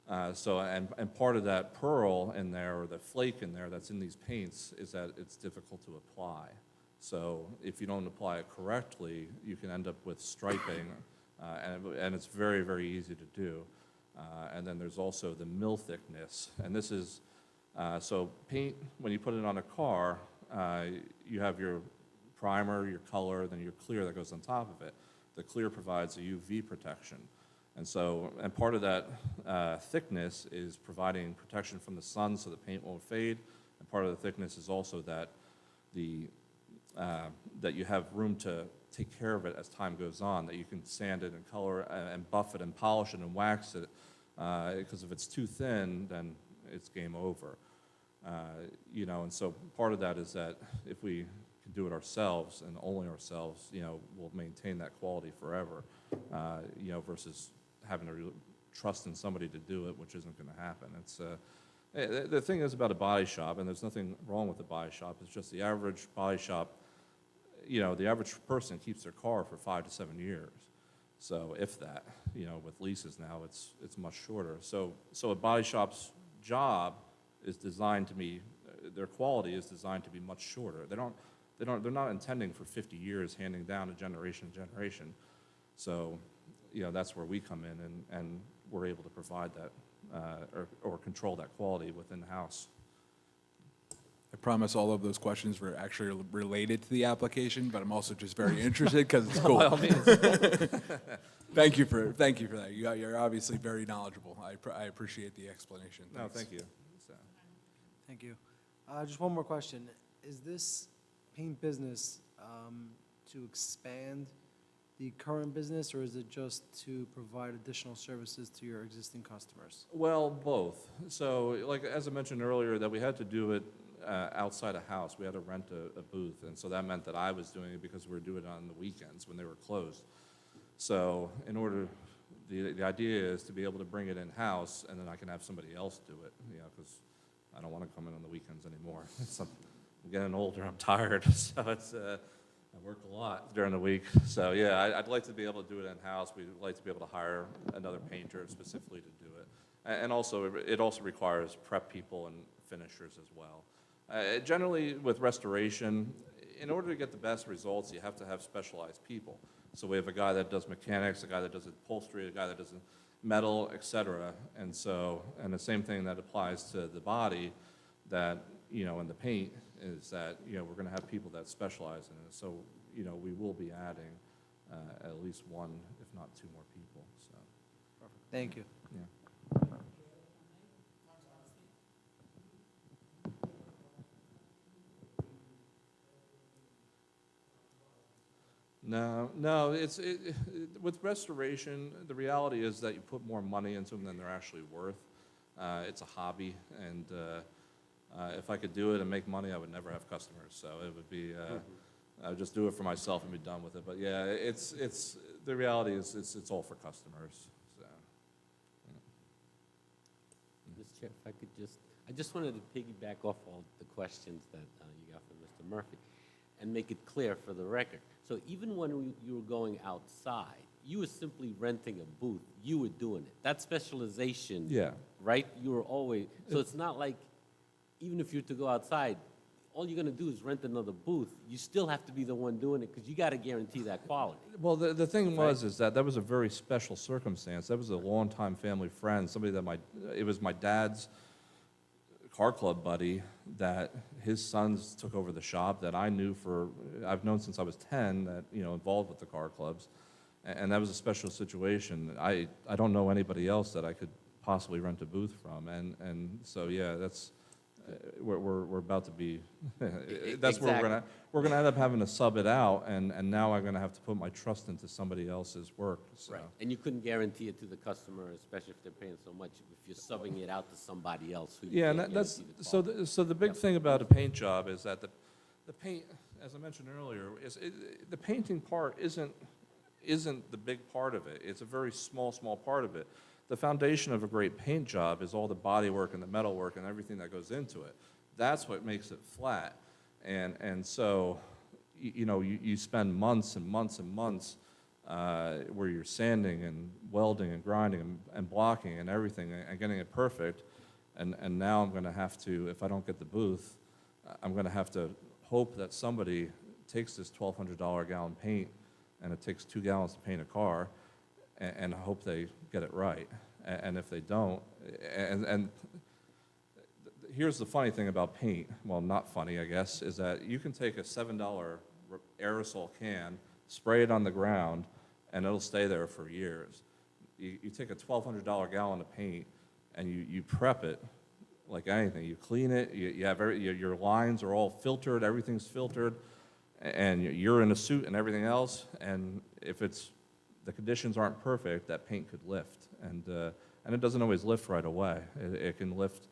and part of that pearl in there, or the flake in there that's in these paints, is that it's difficult to apply. So if you don't apply it correctly, you can end up with striping, and it's very, very easy to do. And then there's also the mill thickness, and this is, so paint, when you put it on a car, you have your primer, your color, then your clear that goes on top of it. The clear provides a UV protection. And part of that thickness is providing protection from the sun so the paint won't fade. And part of the thickness is also that that you have room to take care of it as time goes on, that you can sand it and color and buff it and polish it and wax it. Because if it's too thin, then it's game over. And so part of that is that if we can do it ourselves and only ourselves, we'll maintain that quality forever, versus having to trust in somebody to do it, which isn't going to happen. It's the thing is about a body shop, and there's nothing wrong with a body shop. It's just the average body shop. The average person keeps their car for 5 to 7 years. So if that, with leases now, it's much shorter. So a body shop's job is designed to be, their quality is designed to be much shorter. They're not intending for 50 years handing down to generation to generation. So, that's where we come in, and we're able to provide that or control that quality within the house. I promise all of those questions were actually related to the application, but I'm also just very interested because it's cool. By all means. Thank you for that. You're obviously very knowledgeable. I appreciate the explanation. No, Thanks. thank you. So. Thank you. Just one more question. Is this paint business to expand the current business, or is it just to provide additional services to your existing customers? Well, both. So, like, as I mentioned earlier, that we had to do it outside a house. We had to rent a booth, and so that meant that I was doing it because we were doing it on the weekends when they were closed. So, in order, the idea is to be able to bring it in-house, and then I can have somebody else do it, you know, because I don't want to come in on the weekends anymore. I'm getting older, I'm tired, so it's, I work a lot during the week. So, yeah, I'd like to be able to do it in-house. We'd like to be able to hire another painter specifically to do it. And also, it also requires prep people and finishers as well. Generally, with restoration, in order to get the best results, you have to have specialized people. So we have a guy that does mechanics, a guy that does upholstery, a guy that does metal, et cetera. And so, and the same thing that applies to the body, that, you know, in the paint, is that, you know, we're going to have people that specialize in it. So, you know, we will be adding at least one, if not two more people, so. Thank you. Yeah. No, with restoration, the reality is that you put more money into them than they're actually worth. It's a hobby, and if I could do it and make money, I would never have customers. So it would be, I would just do it for myself and be done with it. But yeah, the reality is it's all for customers. So, Mr. Chair, if I could I just wanted to piggyback off all the questions that you got from Mr. Murphy and make it clear for the record. So even when you were going outside, you were simply renting a booth. You were doing it. That specialization, yeah. right? You were always, so it's not like, even if you're to go outside, all you're going to do is rent another booth. You still have to be the one doing it because you got to guarantee that quality. Well, the thing was, is that was a very special circumstance. That was a longtime family friend, somebody that it was my dad's car club buddy, that his sons took over the shop, that I've known since I was 10, that, you know, involved with the car clubs. And that was a special situation. I don't know anybody else that I could possibly rent a booth from. And so, yeah, that's, we're about to be, that's where we're gonna end up having to sub it out, and now I'm gonna have to put my trust into somebody else's work. So. Right. And you couldn't guarantee it to the customer, especially if they're paying so much, if you're subbing it out to somebody else who you Yeah, can't and that's, guarantee the so quality. the big thing about a paint job is that the paint, as I mentioned earlier, the painting part isn't the big part of it. It's a very small part of it. The foundation of a great paint job is all the body work and the metal work and everything that goes into it. That's what makes it flat. And so, you know, you spend months and months and months where you're sanding and welding and grinding and blocking and everything and getting it perfect. And now I'm going to have to, if I don't get the booth, I'm going to have to hope that somebody takes this $1,200 gallon paint, and it takes 2 gallons to paint a car, and hope they get it right. And if they don't, and here's the funny thing about paint, well, not funny, I guess, is that you can take a $7 aerosol can, spray it on the ground, and it'll stay there for years. You take a $1,200 gallon of paint, and you prep it like anything. You clean it, you have your lines are all filtered, everything's filtered, and you're in a suit and everything else, and if the conditions aren't perfect, that paint could lift, and it doesn't always lift right away. It can lift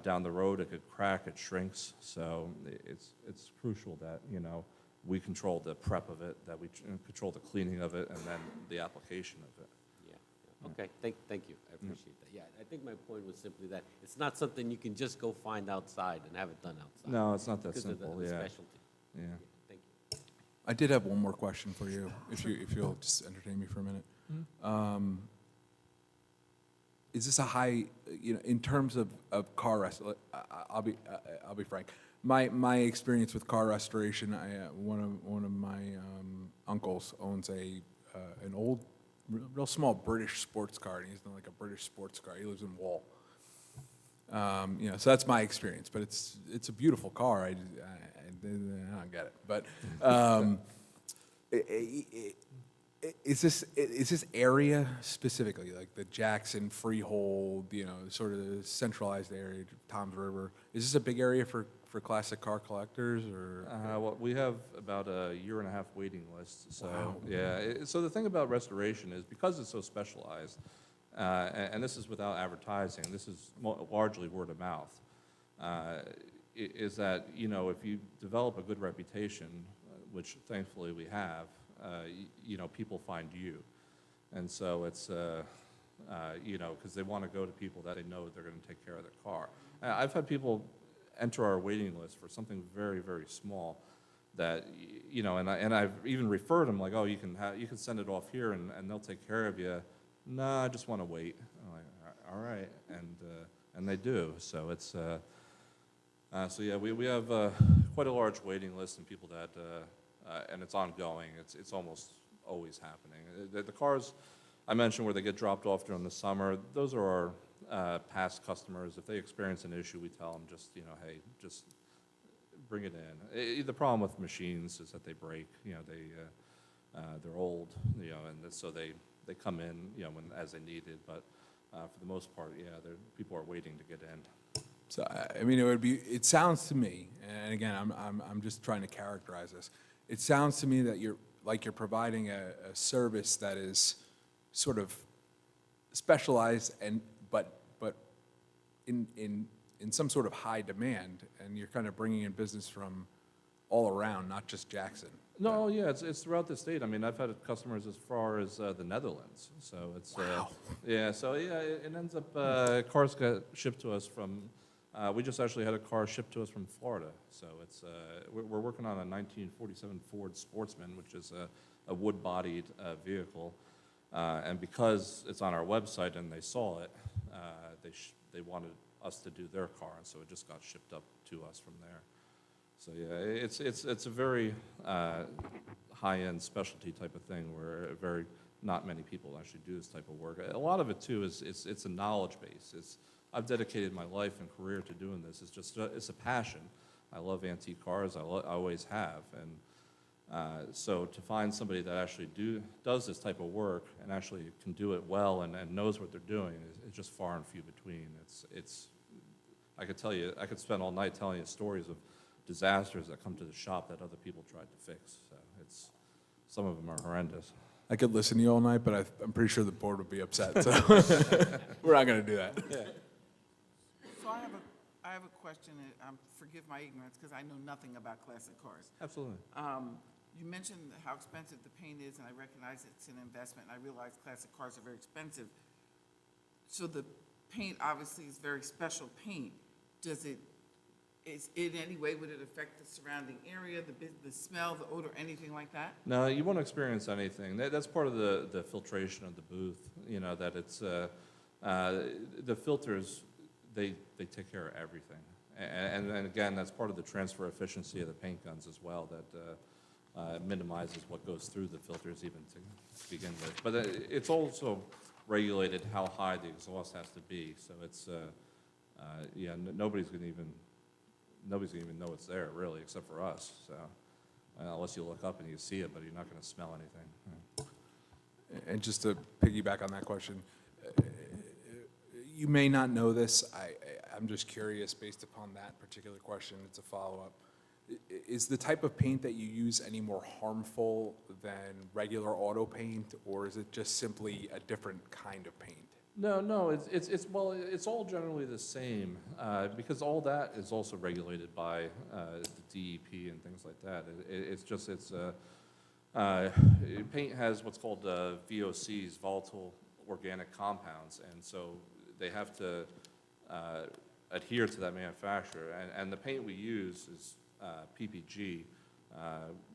down the road, it could crack, it shrinks, so it's crucial that, you know, we control the prep of it, that we control the cleaning of it, and then the application of it. Yeah. Okay, thank you, I appreciate that. Yeah, I think my point was simply that it's not something you can just go find outside and have it done outside. No, it's not that because simple, of the yeah. specialty. Yeah. Thank you. I did have one more question for you, if you'll just entertain me for a minute. Is this a high, you know, in terms of car I'll be frank. My experience with car restoration, one of my uncles owns an old, real small British sports car, and he's in like a British sports car. He lives in Wall. You know, so that's my experience, but it's a beautiful car. I don't get it, but Is this area specifically, like the Jackson, Freehold, sort of the centralized area, Toms River, is this a big area for classic car collectors, or? Well, we have about a year and a half waiting list, so, Wow. yeah. So the thing about restoration is, because it's so specialized, and this is without advertising, this is largely word of mouth, is that, if you develop a good reputation, which thankfully we have, people find you. And so it's, because they want to go to people that they know they're going to take care of their car. I've had people enter our waiting list for something very, very small that, and I've even referred them, like, oh, you can send it off here and they'll take care of you. No, I just want to wait. I'm like, all right, and they do. So it's, so yeah, we have quite a large waiting list, and people that, and it's ongoing. It's almost always happening. The cars I mentioned where they get dropped off during the summer, those are our past customers. If they experience an issue, we tell them just, hey, just bring it in. The problem with machines is that they break. They're old, and so they come in, as they need it. But for the most part, yeah, people are waiting to get in. So, it sounds to me, and again, I'm just trying to characterize this. It sounds to me that you're providing a service that is sort of specialized but in some sort of high demand, and you're kind of bringing in business from all around, not just Jackson. No, yeah, it's throughout the state. I mean, I've had customers as far as the Netherlands. So it's, yeah, so yeah, it ends up, cars get shipped to us from, we just actually had a car shipped to us from Florida. So it's, we're working on a 1947 Ford Sportsman, which is a wood-bodied vehicle. And because it's on our website and they saw it, they wanted us to do their car, and so it just got shipped up to us from there. So yeah, it's a very high-end specialty type of thing where not many people actually do this type of work. A lot of it too is it's a knowledge base. I've dedicated my life and career to doing this. It's a passion. I love antique cars. I always have, and so to find somebody that actually does this type of work and actually can do it well and knows what they're doing is just far and few between. I could spend all night telling you stories of disasters that come to the shop that other people tried to fix. So some of them are horrendous. I could listen to you all night, but I'm pretty sure the board would be upset, so we're not going to do that. Yeah. So I have a question, and forgive my ignorance, because I know nothing about classic cars. Absolutely. You mentioned how expensive the paint is, and I recognize it's an investment, and I realize classic cars are very expensive. So the paint obviously is very special paint. In any way, would it affect the surrounding area, the smell, the odor, anything like that? No, you won't experience anything. That's part of the filtration of the booth, that it's, the filters, they take care of everything. And again, that's part of the transfer efficiency of the paint guns as well, that minimizes what goes through the filters even to begin with. But it's also regulated how high the exhaust has to be. So it's, yeah, nobody's going to even know it's there, really, except for us. So unless you look up and you see it, but you're not going to smell anything. And just to piggyback on that question, you may not know this. I'm just curious based upon that particular question. It's a follow-up. Is the type of paint that you use any more harmful than regular auto paint, or is it just simply a different kind of paint? No, it's all generally the same, because all that is also regulated by the DEP and things like that. Paint has what's called VOCs, volatile organic compounds, and so they have to adhere to that manufacturer. And the paint we use is PPG,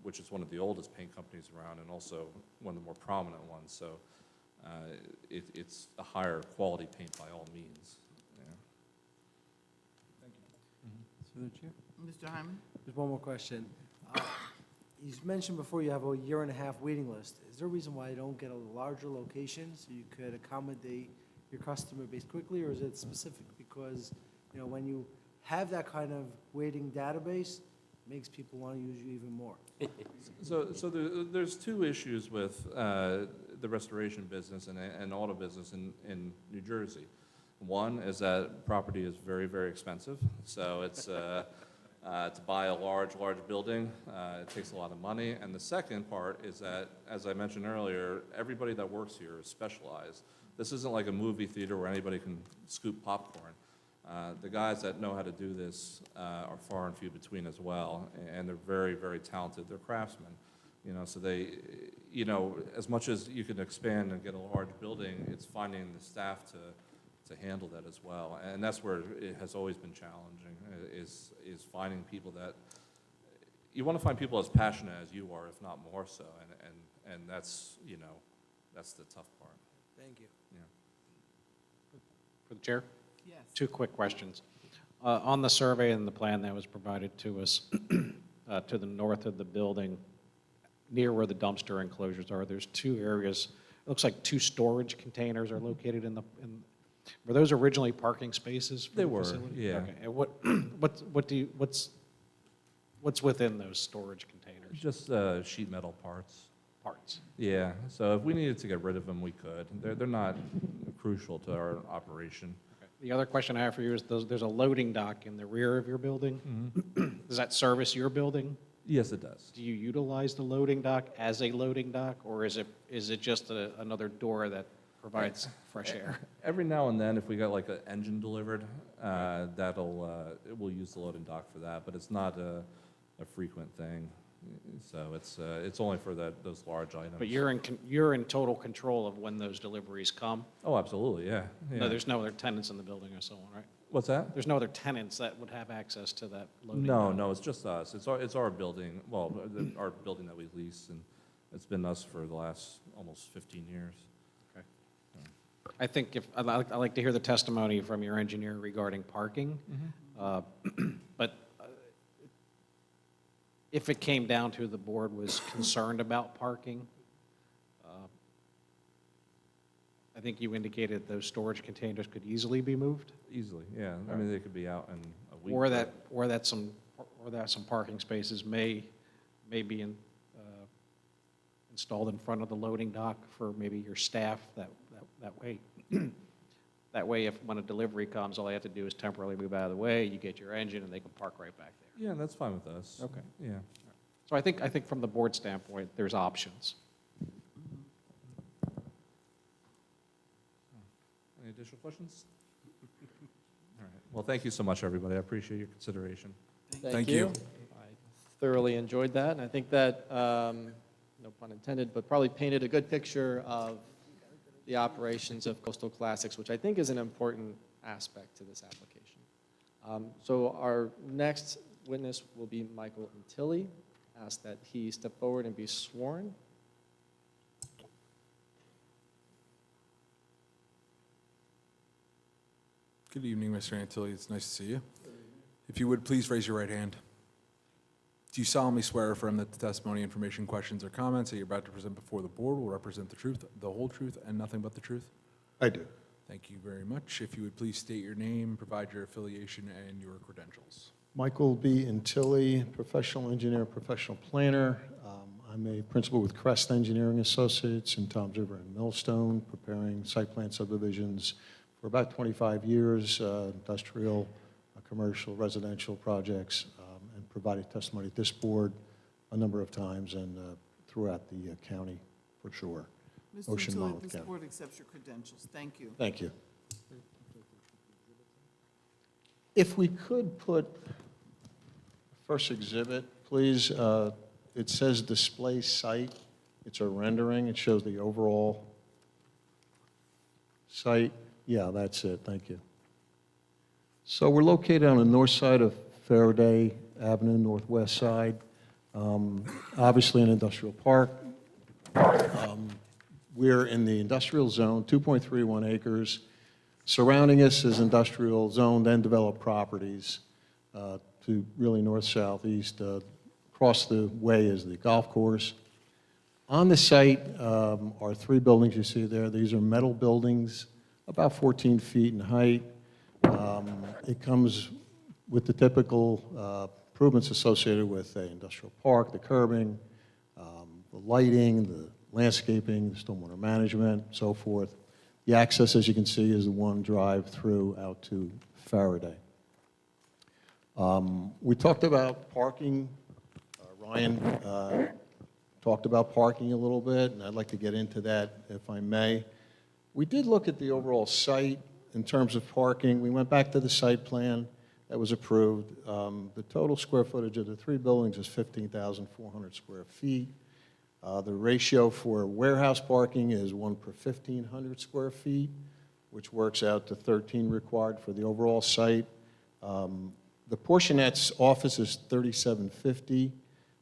which is one of the oldest paint companies around and also one of the more prominent ones. So it's a higher quality paint by all means. Yeah. Through the chair. Mr. Hyman? There's one more question. You mentioned before you have a year-and-a-half waiting list. Is there a reason why you don't get a larger location so you could accommodate your customer base quickly, or is it specific because, when you have that kind of waiting database, makes people want to use you even more? So there's two issues with the restoration business and auto business in New Jersey. One is that property is very, very expensive. So it's to buy a large building, it takes a lot of money. And the second part is that, as I mentioned earlier, everybody that works here is specialized. This isn't like a movie theater where anybody can scoop popcorn. The guys that know how to do this are far and few between as well, and they're very, very talented. They're craftsmen, so they, as much as you can expand and get a large building, it's finding the staff to handle that as well. And that's where it has always been challenging, is finding people that, you want to find people as passionate as you are, if not more so, and that's, that's the tough part. Thank you. Yeah. For the chair? Yes. Two quick questions. On the survey and the plan that was provided to us, to the north of the building, near where the dumpster enclosures are, there's two areas, it looks like two storage containers are located were those originally parking spaces for They the were, facility? yeah. Okay. And what's within those storage containers? Just sheet metal parts. Parts. Yeah, so if we needed to get rid of them, we could. They're not crucial to our operation. Okay. The other question I have for you is there's a loading dock in the rear of your building. Does that service your building? Yes, it does. Do you utilize the loading dock as a loading dock, or is it just another door that provides fresh air? Every now and then, if we got like an engine delivered, we'll use the loading dock for that, but it's not a frequent thing. So it's only for those large items. But you're in total control of when those deliveries come? Oh, absolutely, yeah. No, there's no other tenants in the building or so on, right? What's that? There's no other tenants that would have access to that loading No, dock? no, it's just us. It's our building, well, our building that we lease, and it's been us for the last almost 15 years. Okay. I think I'd like to hear the testimony from your engineer regarding parking. But if it came down to the board was concerned about parking, I think you indicated those storage containers could easily be moved? Easily, yeah. I mean, they could be out in a week. Or that some parking spaces may be installed in front of the loading dock for maybe your staff, that way. That way, if when a delivery comes, all they have to do is temporarily move out of the way, you get your engine, and they can park right back there. Yeah, that's fine with us. Okay. Yeah. So I think from the board standpoint, there's options. Any additional questions? All right. Well, thank you so much, everybody. I appreciate your consideration. Thank you. I thoroughly enjoyed that, and I think that, no pun intended, but probably painted a good picture of the operations of Coastal Classics, which I think is an important aspect to this application. So our next witness will be Michael Antilli. Ask that he step forward and be sworn. Good evening, Mr. Antilli. It's nice to see you. If you would, please raise your right hand. Do you solemnly swear or affirm that the testimony, information, questions, or comments that you're about to present before the board will represent the truth, the whole truth, and nothing but the truth? I do. Thank you very much. If you would please state your name, provide your affiliation, and your credentials. Michael B. Antilli, professional engineer, professional planner. I'm a principal with Crest Engineering Associates in Toms River and Millstone, preparing site plan subdivisions for about 25 years, industrial, commercial, residential projects, and provided testimony at this board a number of times and throughout the county for sure. Mr. Ocean Antilli, Monmouth this County. board accepts your credentials. Thank you. Thank you. If we could put first exhibit, please. It says display site. It's a rendering. It shows the overall site. Yeah, that's it. Thank you. So we're located on the north side of Faraday Avenue, northwest side. Obviously an industrial park. We're in the industrial zone, 2.31 acres. Surrounding us is industrial zone, then developed properties to really north, south, east. Across the way is the golf course. On the site are three buildings you see there. These are metal buildings, about 14 feet in height. It comes with the typical improvements associated with an industrial park, the curbing, the lighting, the landscaping, the stormwater management, so forth. The access, as you can see, is the one drive-through out to Faraday. We talked about parking. Ryan talked about parking a little bit, and I'd like to get into that if I may. We did look at the overall site in terms of parking. We went back to the site plan that was approved. The total square footage of the three buildings is 15,400 square feet. The ratio for warehouse parking is 1 per 1,500 square feet, which works out to 13 required for the overall site. The portion that's office is 3,750,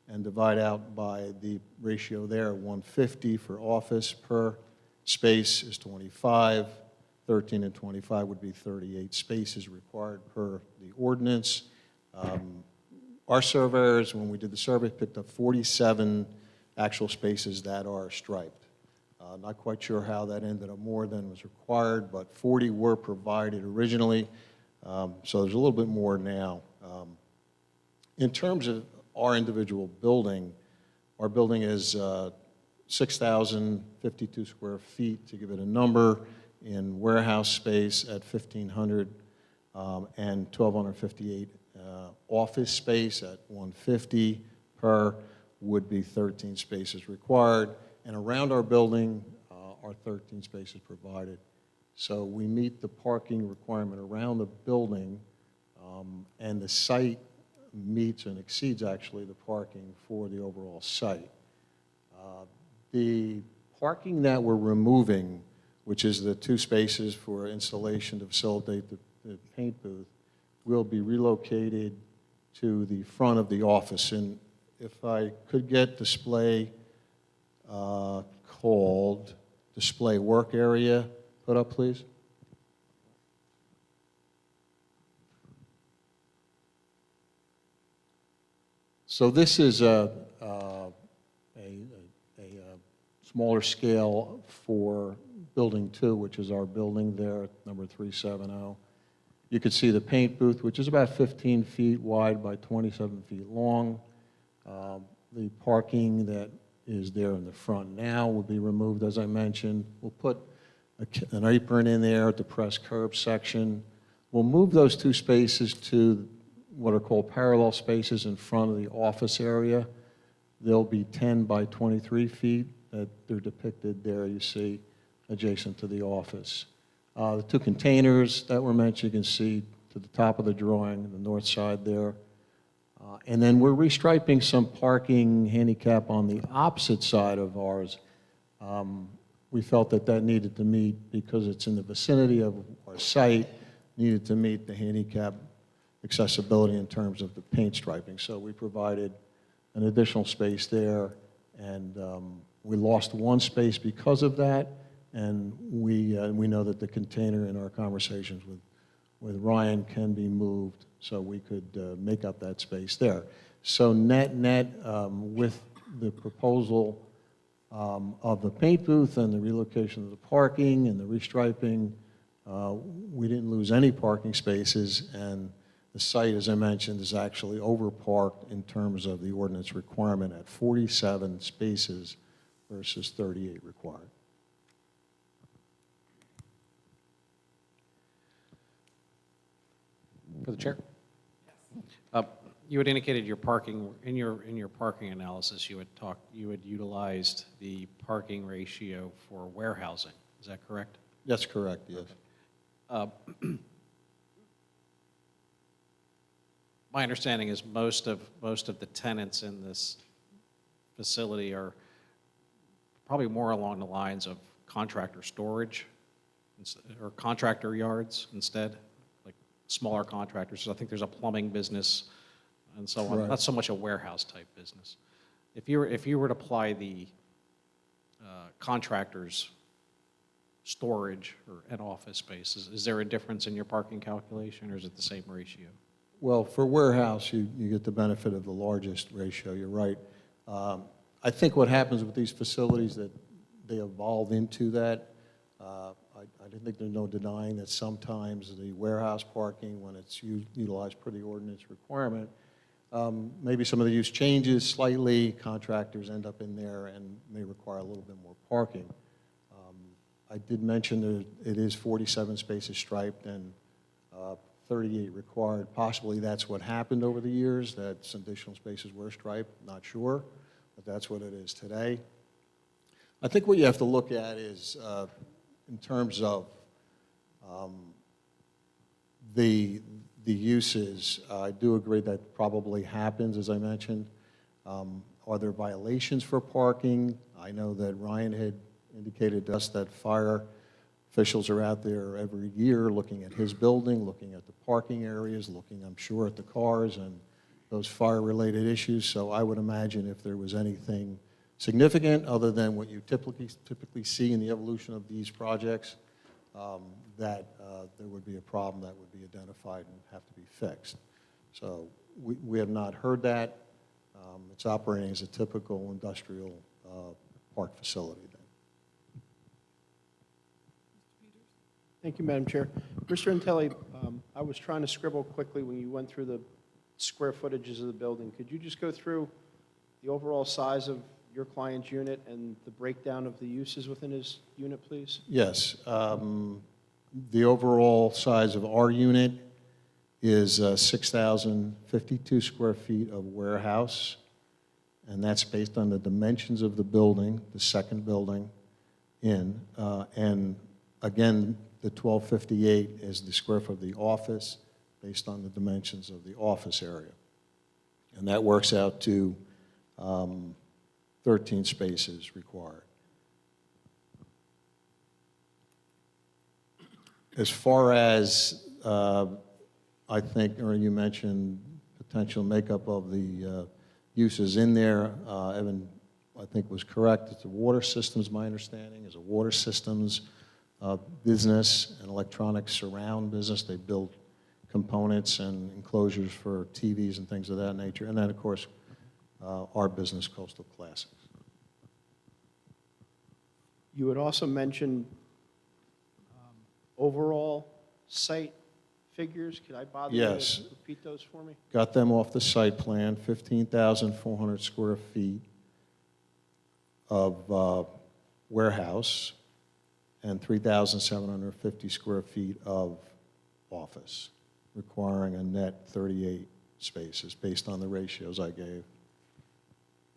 and divide out by the ratio there, 150 for office per space is 25. 13 and 25 would be 38 spaces required per the ordinance. Our surveyors, when we did the survey, picked up 47 actual spaces that are striped. Not quite sure how that ended up more than was required, but 40 were provided originally, so there's a little bit more now. In terms of our individual building, our building is 6,052 square feet, to give it a number, in warehouse space at 1,500, and 1,258 office space at 150 per, would be 13 spaces required, and around our building are 13 spaces provided. So we meet the parking requirement around the building, and the site meets and exceeds actually the parking for the overall site. The parking that we're removing, which is the 2 spaces for installation to facilitate the paint booth, will be relocated to the front of the office. And if I could get display called display work area put up, please. So this is a smaller scale for Building 2, which is our building there, number 370. You could see the paint booth, which is about 15 feet wide by 27 feet long. The parking that is there in the front now will be removed, as I mentioned. We'll put an apron in there at the press curb section. We'll move those 2 spaces to what are called parallel spaces in front of the office area. They'll be 10 by 23 feet that they're depicted there, you see, adjacent to the office. The 2 containers that were mentioned, you can see to the top of the drawing, the north side there. And then we're restriping some parking handicap on the opposite side of ours. We felt that that needed to meet, because it's in the vicinity of our site, needed to meet the handicap accessibility in terms of the paint striping. So we provided an additional space there, and we lost 1 space because of that, and we know that the container in our conversations with Ryan can be moved so we could make up that space there. So net, with the proposal of the paint booth and the relocation of the parking and the restriping, we didn't lose any parking spaces, and the site, as I mentioned, is actually overparked in terms of the ordinance requirement at 47 spaces versus 38 required. For the chair? You had indicated your parking, in your parking analysis, you had utilized the parking ratio for warehousing. Is that correct? That's correct, yes. My understanding is most of the tenants in this facility are probably more along the lines of contractor storage or contractor yards instead, like smaller contractors. So I think there's a plumbing business and so on, Right. not so much a warehouse type business. If you were to apply the contractors' storage and office spaces, is there a difference in your parking calculation, or is it the same ratio? Well, for warehouse, you get the benefit of the largest ratio, you're right. I think what happens with these facilities that they evolve into that. I think there's no denying that sometimes the warehouse parking, when it's utilized per the ordinance requirement, Maybe some of the use changes slightly, contractors end up in there and may require a little bit more parking. I did mention that it is 47 spaces striped and 38 required. Possibly that's what happened over the years, that some additional spaces were striped, not sure, but that's what it is today. I think what you have to look at is, in terms of the uses, I do agree that probably happens, as I mentioned. Are there violations for parking? I know that Ryan had indicated to us that fire officials are out there every year looking at his building, looking at the parking areas, looking, I'm sure, at the cars and those fire-related issues. So I would imagine if there was anything significant other than what you typically see in the evolution of these projects, that there would be a problem that would be identified and have to be fixed. So we have not heard that. It's operating as a typical industrial park facility then. Thank you, Madam Chair. Mr. Antelli, I was trying to scribble quickly when you went through the square footages of the building. Could you just go through the overall size of your client's unit and the breakdown of the uses within his unit, please? Yes. The overall size of our unit is 6,052 square feet of warehouse, and that's based on the dimensions of the building, the second building in. And again, the 1,258 is the square foot of the office based on the dimensions of the office area. And that works out to 13 spaces required. As far as, I think, or you mentioned potential makeup of the uses in there, Evan, I think was correct. It's a water systems, my understanding, is a water systems business, an electronic surround business. They build components and enclosures for TVs and things of that nature. And then, of course, our business, Coastal Classics. You had also mentioned overall site figures. Could I bother you Yes. to repeat those for me? Got them off the site plan, 15,400 square feet of warehouse and 3,750 square feet of office, requiring a net 38 spaces based on the ratios I gave.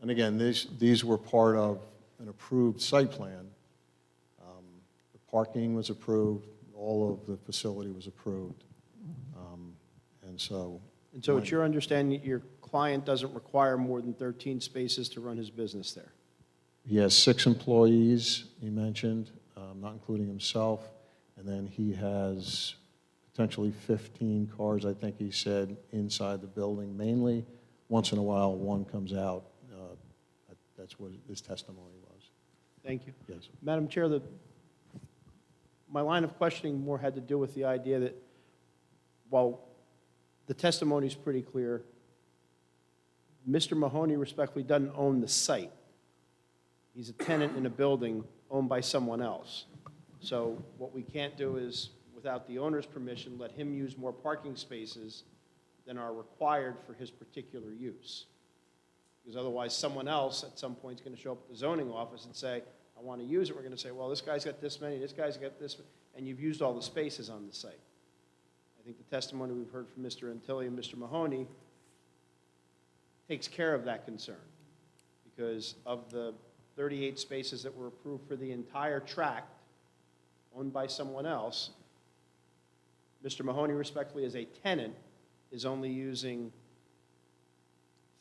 And again, these were part of an approved site plan. The parking was approved, all of the facility was approved. And so it's your understanding that your client doesn't require more than 13 spaces to run his business there? he has 6 employees, he mentioned, not including himself, and then he has potentially 15 cars, I think he said, inside the building mainly. Once in a while, one comes out. That's what his testimony was. Thank you. Yes. Madam Chair, my line of questioning more had to do with the idea that while the testimony is pretty clear, Mr. Mahoney respectfully doesn't own the site. He's a tenant in a building owned by someone else. So what we can't do is, without the owner's permission, let him use more parking spaces than are required for his particular use. Because otherwise, someone else at some point is going to show up at the zoning office and say, I want to use it. We're going to say, well, this guy's got this many, this guy's got this, and you've used all the spaces on the site. I think the testimony we've heard from Mr. Antilli and Mr. Mahoney takes care of that concern. Because of the 38 spaces that were approved for the entire tract owned by someone else, Mr. Mahoney respectfully, as a tenant, is only using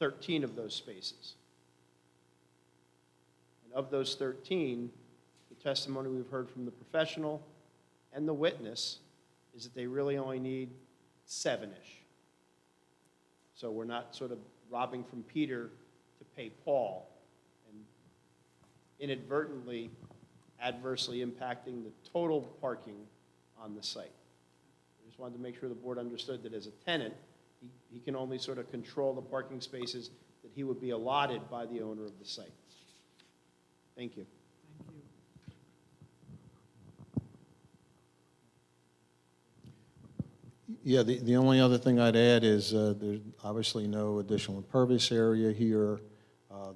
13 of those spaces. And of those 13, the testimony we've heard from the professional and the witness is that they really only need 7-ish. So we're not sort of robbing from Peter to pay Paul and inadvertently adversely impacting the total parking on the site. I just wanted to make sure the board understood that as a tenant, he can only sort of control the parking spaces that he would be allotted by the owner of the site. Thank you. Yeah, the only other thing I'd add is there's obviously no additional impervious area here.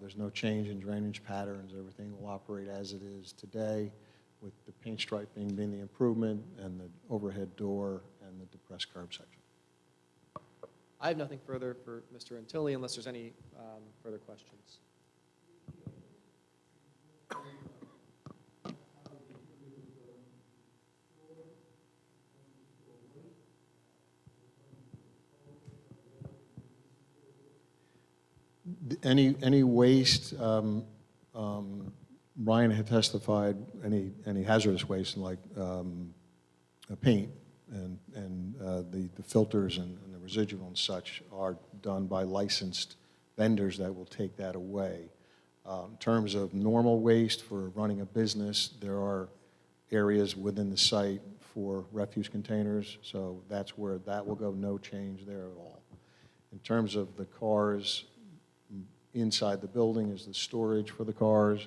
There's no change in drainage patterns. Everything will operate as it is today, with the paint striping being the improvement and the overhead door and the depressed curb section. I have nothing further for Mr. Antilli unless there's any further questions. Any waste, Ryan had testified, any hazardous waste like paint and the filters and the residual and such are done by licensed vendors that will take that away. In terms of normal waste for running a business, there are areas within the site for refuse containers, so that's where that will go, no change there at all. In terms of the cars, inside the building is the storage for the cars.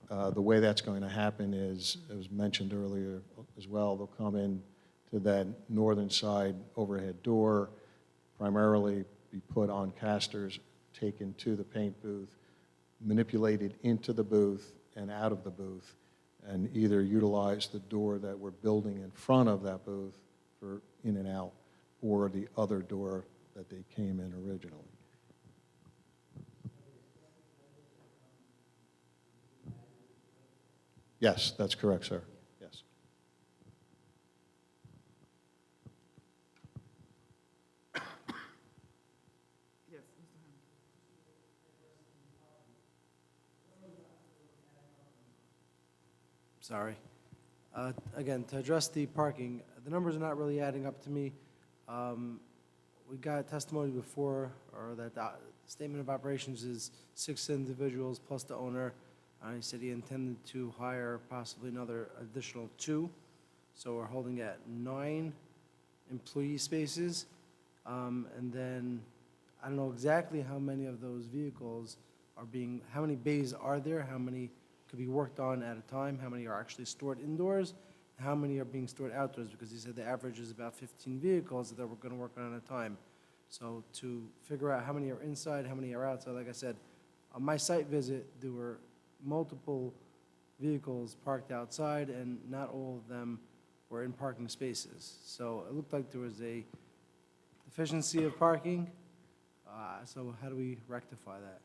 The way that's going to happen is, as mentioned earlier as well, they'll come in to that northern side overhead door, primarily be put on casters, taken to the paint booth, manipulated into the booth and out of the booth, and either utilize the door that we're building in front of that booth for in and out, or the other door that they came in originally. Yes, that's correct, sir. Yes. Yes, Mr. Hammond. Sorry. Again, to address the parking, the numbers are not really adding up to me. We got testimony before, or that the statement of operations is 6 individuals plus the owner. He said he intended to hire possibly another additional 2. So we're holding at 9 employee spaces. And then, I don't know exactly how many of those vehicles are being, how many bays are there, how many could be worked on at a time, how many are actually stored indoors, how many are being stored outdoors, because he said the average is about 15 vehicles that we're going to work on at a time. So to figure out how many are inside, how many are outside, like I said, on my site visit, there were multiple vehicles parked outside, and not all of them were in parking spaces. So it looked like there was a deficiency of parking. So how do we rectify that?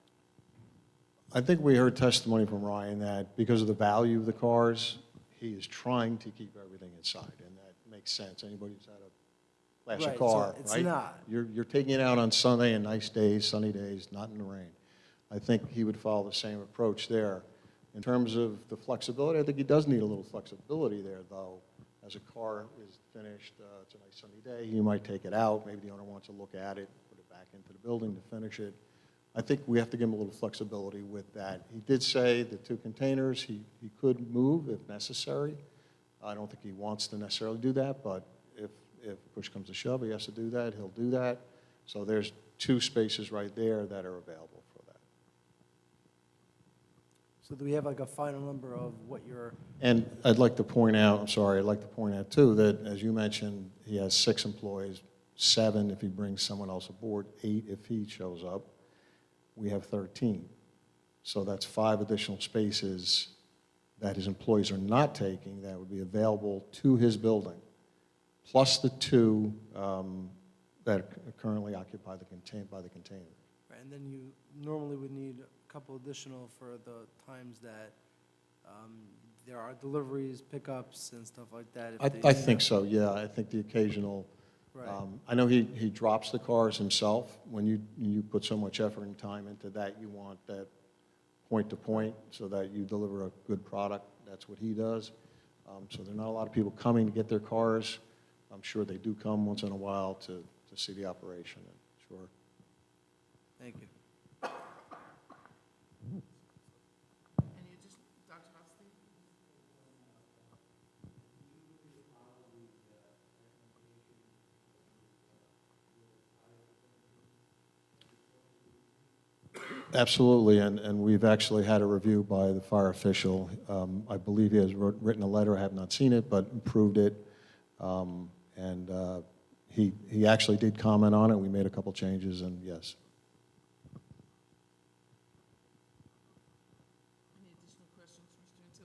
I think we heard testimony from Ryan that because of the value of the cars, he is trying to keep everything inside, and that makes sense. Anybody who's had a flashy Right, car, so it's right? not. You're taking it out on Sunday and nice days, sunny days, not in the rain. I think he would follow the same approach there. In terms of the flexibility, I think he does need a little flexibility there, though. As a car is finished, it's a nice sunny day, you might take it out, maybe the owner wants to look at it, put it back into the building to finish it. I think we have to give him a little flexibility with that. He did say the 2 containers, he could move if necessary. I don't think he wants to necessarily do that, but if push comes to shove, he has to do that, he'll do that. So there's 2 spaces right there that are available for that. So do we have like a final number of what your, And I'd like to point out, I'm sorry, I'd like to point out too, that as you mentioned, he has 6 employees, 7 if he brings someone else aboard, 8 if he shows up. We have 13. So that's 5 additional spaces that his employees are not taking that would be available to his building, plus the 2 that are currently occupied by the container. right, and then you normally would need a couple additional for the times that there are deliveries, pickups, and stuff like that. I think so, yeah. I think the occasional, Right. I know he drops the cars himself. When you put so much effort and time into that, you want that point to point so that you deliver a good product. That's what he does. So there are not a lot of people coming to get their cars. I'm sure they do come once in a while to see the operation, sure. Thank you. Any additional, Dr. Hofstein? Absolutely, and we've actually had a review by the fire official. I believe he has written a letter, I have not seen it, but approved it. And He actually did comment on it. We made a couple changes, and yes. Any additional questions, Mr.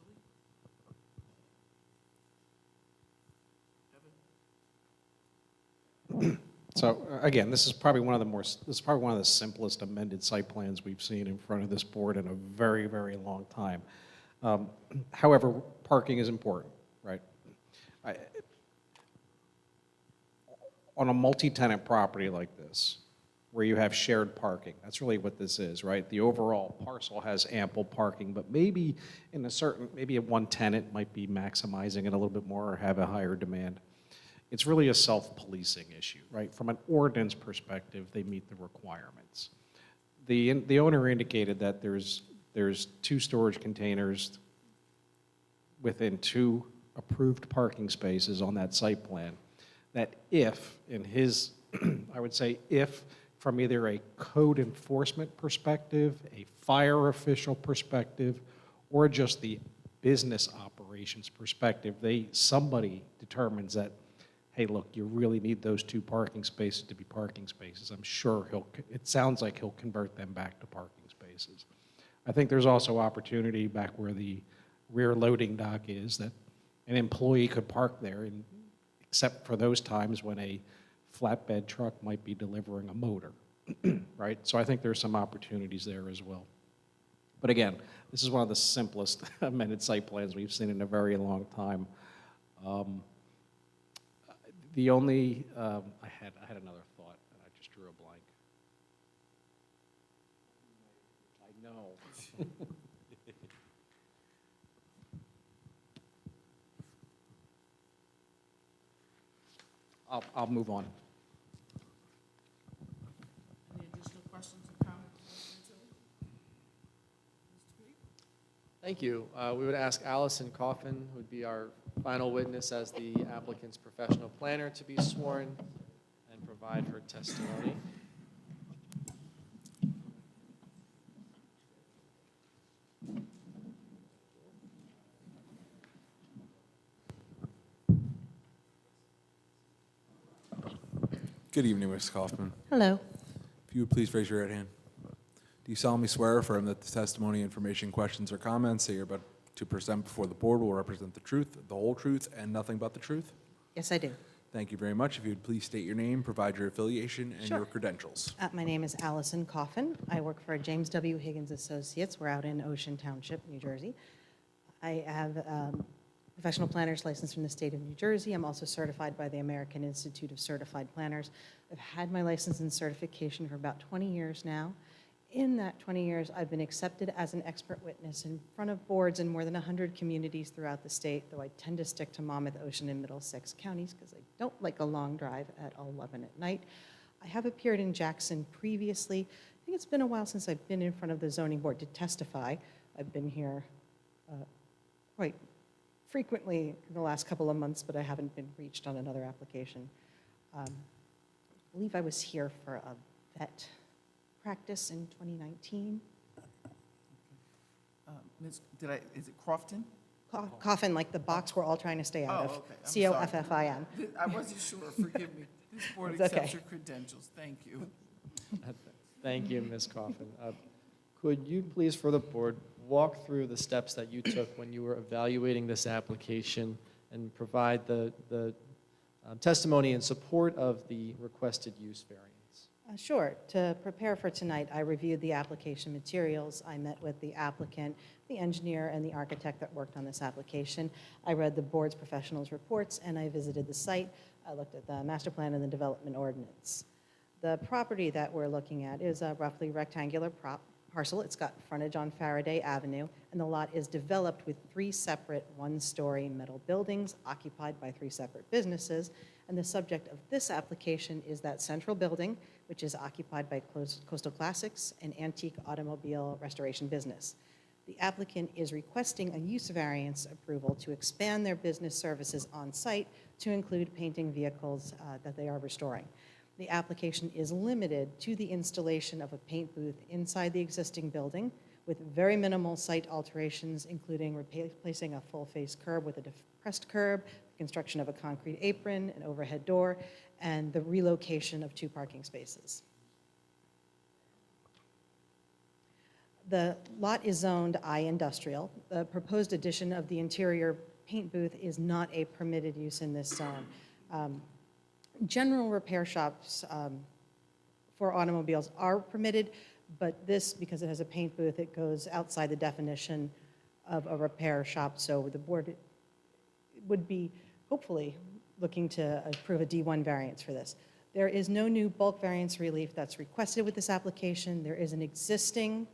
Antilli? Evan? So again, this is probably one of the simplest amended site plans we've seen in front of this board in a very, very long time. However, parking is important, right? On a multi-tenant property like this, where you have shared parking, that's really what this is, right? The overall parcel has ample parking, but maybe maybe one tenant might be maximizing it a little bit more or have a higher demand. It's really a self-policing issue, right? From an ordinance perspective, they meet the requirements. The owner indicated that there's 2 storage containers within 2 approved parking spaces on that site plan, that if, in his, I would say if, from either a code enforcement perspective, a fire official perspective, or just the business operations perspective, somebody determines that, hey, look, you really need those 2 parking spaces to be parking spaces, I'm sure it sounds like he'll convert them back to parking spaces. I think there's also opportunity back where the rear loading dock is that an employee could park there, except for those times when a flatbed truck might be delivering a motor, right? So I think there's some opportunities there as well. But again, this is one of the simplest amended site plans we've seen in a very long time. The only, I had another thought, and I just drew a blank. I know. I'll move on. Any additional questions or comments, Mr. Antilli? Mr. Green? Thank you. We would ask Allison Coffin, who would be our final witness as the applicant's professional planner, to be sworn and provide her testimony. Good evening, Ms. Kaufman. Hello. If you would please raise your right hand. Do you solemnly swear or affirm that the testimony, information, questions, or comments that you're about to present before the board will represent the truth, the whole truth, and nothing but the truth? Yes, I do. Thank you very much. If you would please state your name, provide your affiliation, and Sure. your credentials. My name is Allison Coffin. I work for James W. Higgins Associates. We're out in Ocean Township, New Jersey. I have a professional planner's license from the state of New Jersey. I'm also certified by the American Institute of Certified Planners. I've had my license and certification for about 20 years now. In that 20 years, I've been accepted as an expert witness in front of boards in more than 100 communities throughout the state, though I tend to stick to Monmouth, Ocean, and Middlesex counties because I don't like a long drive at 11 at night. I have appeared in Jackson previously. I think it's been a while since I've been in front of the zoning board to testify. I've been here quite frequently in the last couple of months, but I haven't been reached on another application. I believe I was here for a vet practice in 2019. Ms., is it Crofton? Coffin, like the box we're all trying to stay out of. Oh, okay. I'm C-O-F-F-I-N. I wasn't sure, forgive me. This board It's okay. accepts your credentials, thank you. Thank you, Ms. Coffin. Could you please, for the board, walk through the steps that you took when you were evaluating this application and provide the testimony in support of the requested use variance? Sure. To prepare for tonight, I reviewed the application materials. I met with the applicant, the engineer, and the architect that worked on this application. I read the board's professionals' reports, and I visited the site. I looked at the master plan and the development ordinance. The property that we're looking at is a roughly rectangular parcel. It's got frontage on Faraday Avenue, and the lot is developed with 3 separate one-story metal buildings occupied by 3 separate businesses. And the subject of this application is that central building, which is occupied by Coastal Classics, an antique automobile restoration business. The applicant is requesting a use variance approval to expand their business services on site to include painting vehicles that they are restoring. The application is limited to the installation of a paint booth inside the existing building with very minimal site alterations, including replacing a full-face curb with a depressed curb, construction of a concrete apron, an overhead door, and the relocation of 2 parking spaces. The lot is zoned I industrial. The proposed addition of the interior paint booth is not a permitted use in this zone. General repair shops for automobiles are permitted, but this, because it has a paint booth, it goes outside the definition of a repair shop. So the board would be hopefully looking to approve a D1 variance for this. There is no new bulk variance relief that's requested with this application. There is an existing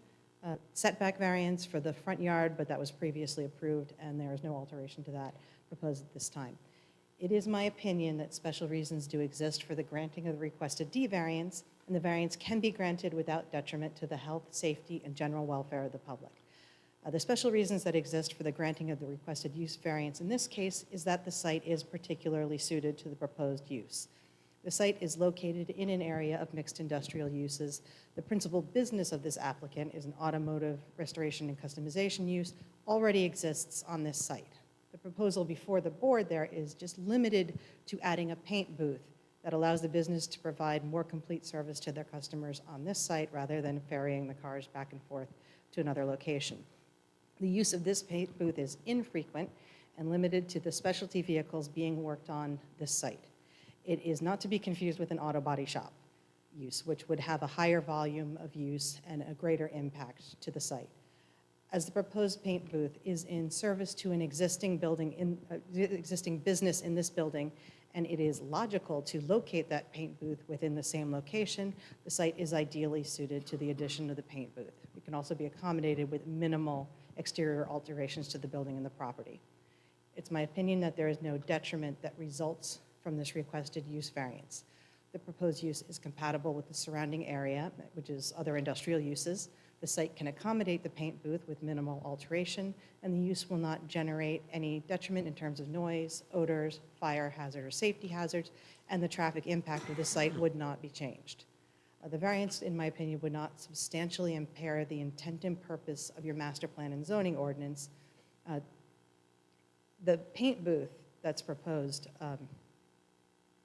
setback variance for the front yard, but that was previously approved, and there is no alteration to that proposed at this time. It is my opinion that special reasons do exist for the granting of the requested D variance, and the variance can be granted without detriment to the health, safety, and general welfare of the public. The special reasons that exist for the granting of the requested use variance in this case is that the site is particularly suited to the proposed use. The site is located in an area of mixed industrial uses. The principal business of this applicant is an automotive restoration and customization use, already exists on this site. The proposal before the board there is just limited to adding a paint booth that allows the business to provide more complete service to their customers on this site rather than ferrying the cars back and forth to another location. The use of this paint booth is infrequent and limited to the specialty vehicles being worked on this site. It is not to be confused with an auto body shop use, which would have a higher volume of use and a greater impact to the site. As the proposed paint booth is in service to an existing existing business in this building, and it is logical to locate that paint booth within the same location, the site is ideally suited to the addition of the paint booth. It can also be accommodated with minimal exterior alterations to the building and the property. It's my opinion that there is no detriment that results from this requested use variance. The proposed use is compatible with the surrounding area, which is other industrial uses. The site can accommodate the paint booth with minimal alteration, and the use will not generate any detriment in terms of noise, odors, fire hazard, or safety hazards, and the traffic impact of the site would not be changed. The variance, in my opinion, would not substantially impair the intent and purpose of your master plan and zoning ordinance. The paint booth that's proposed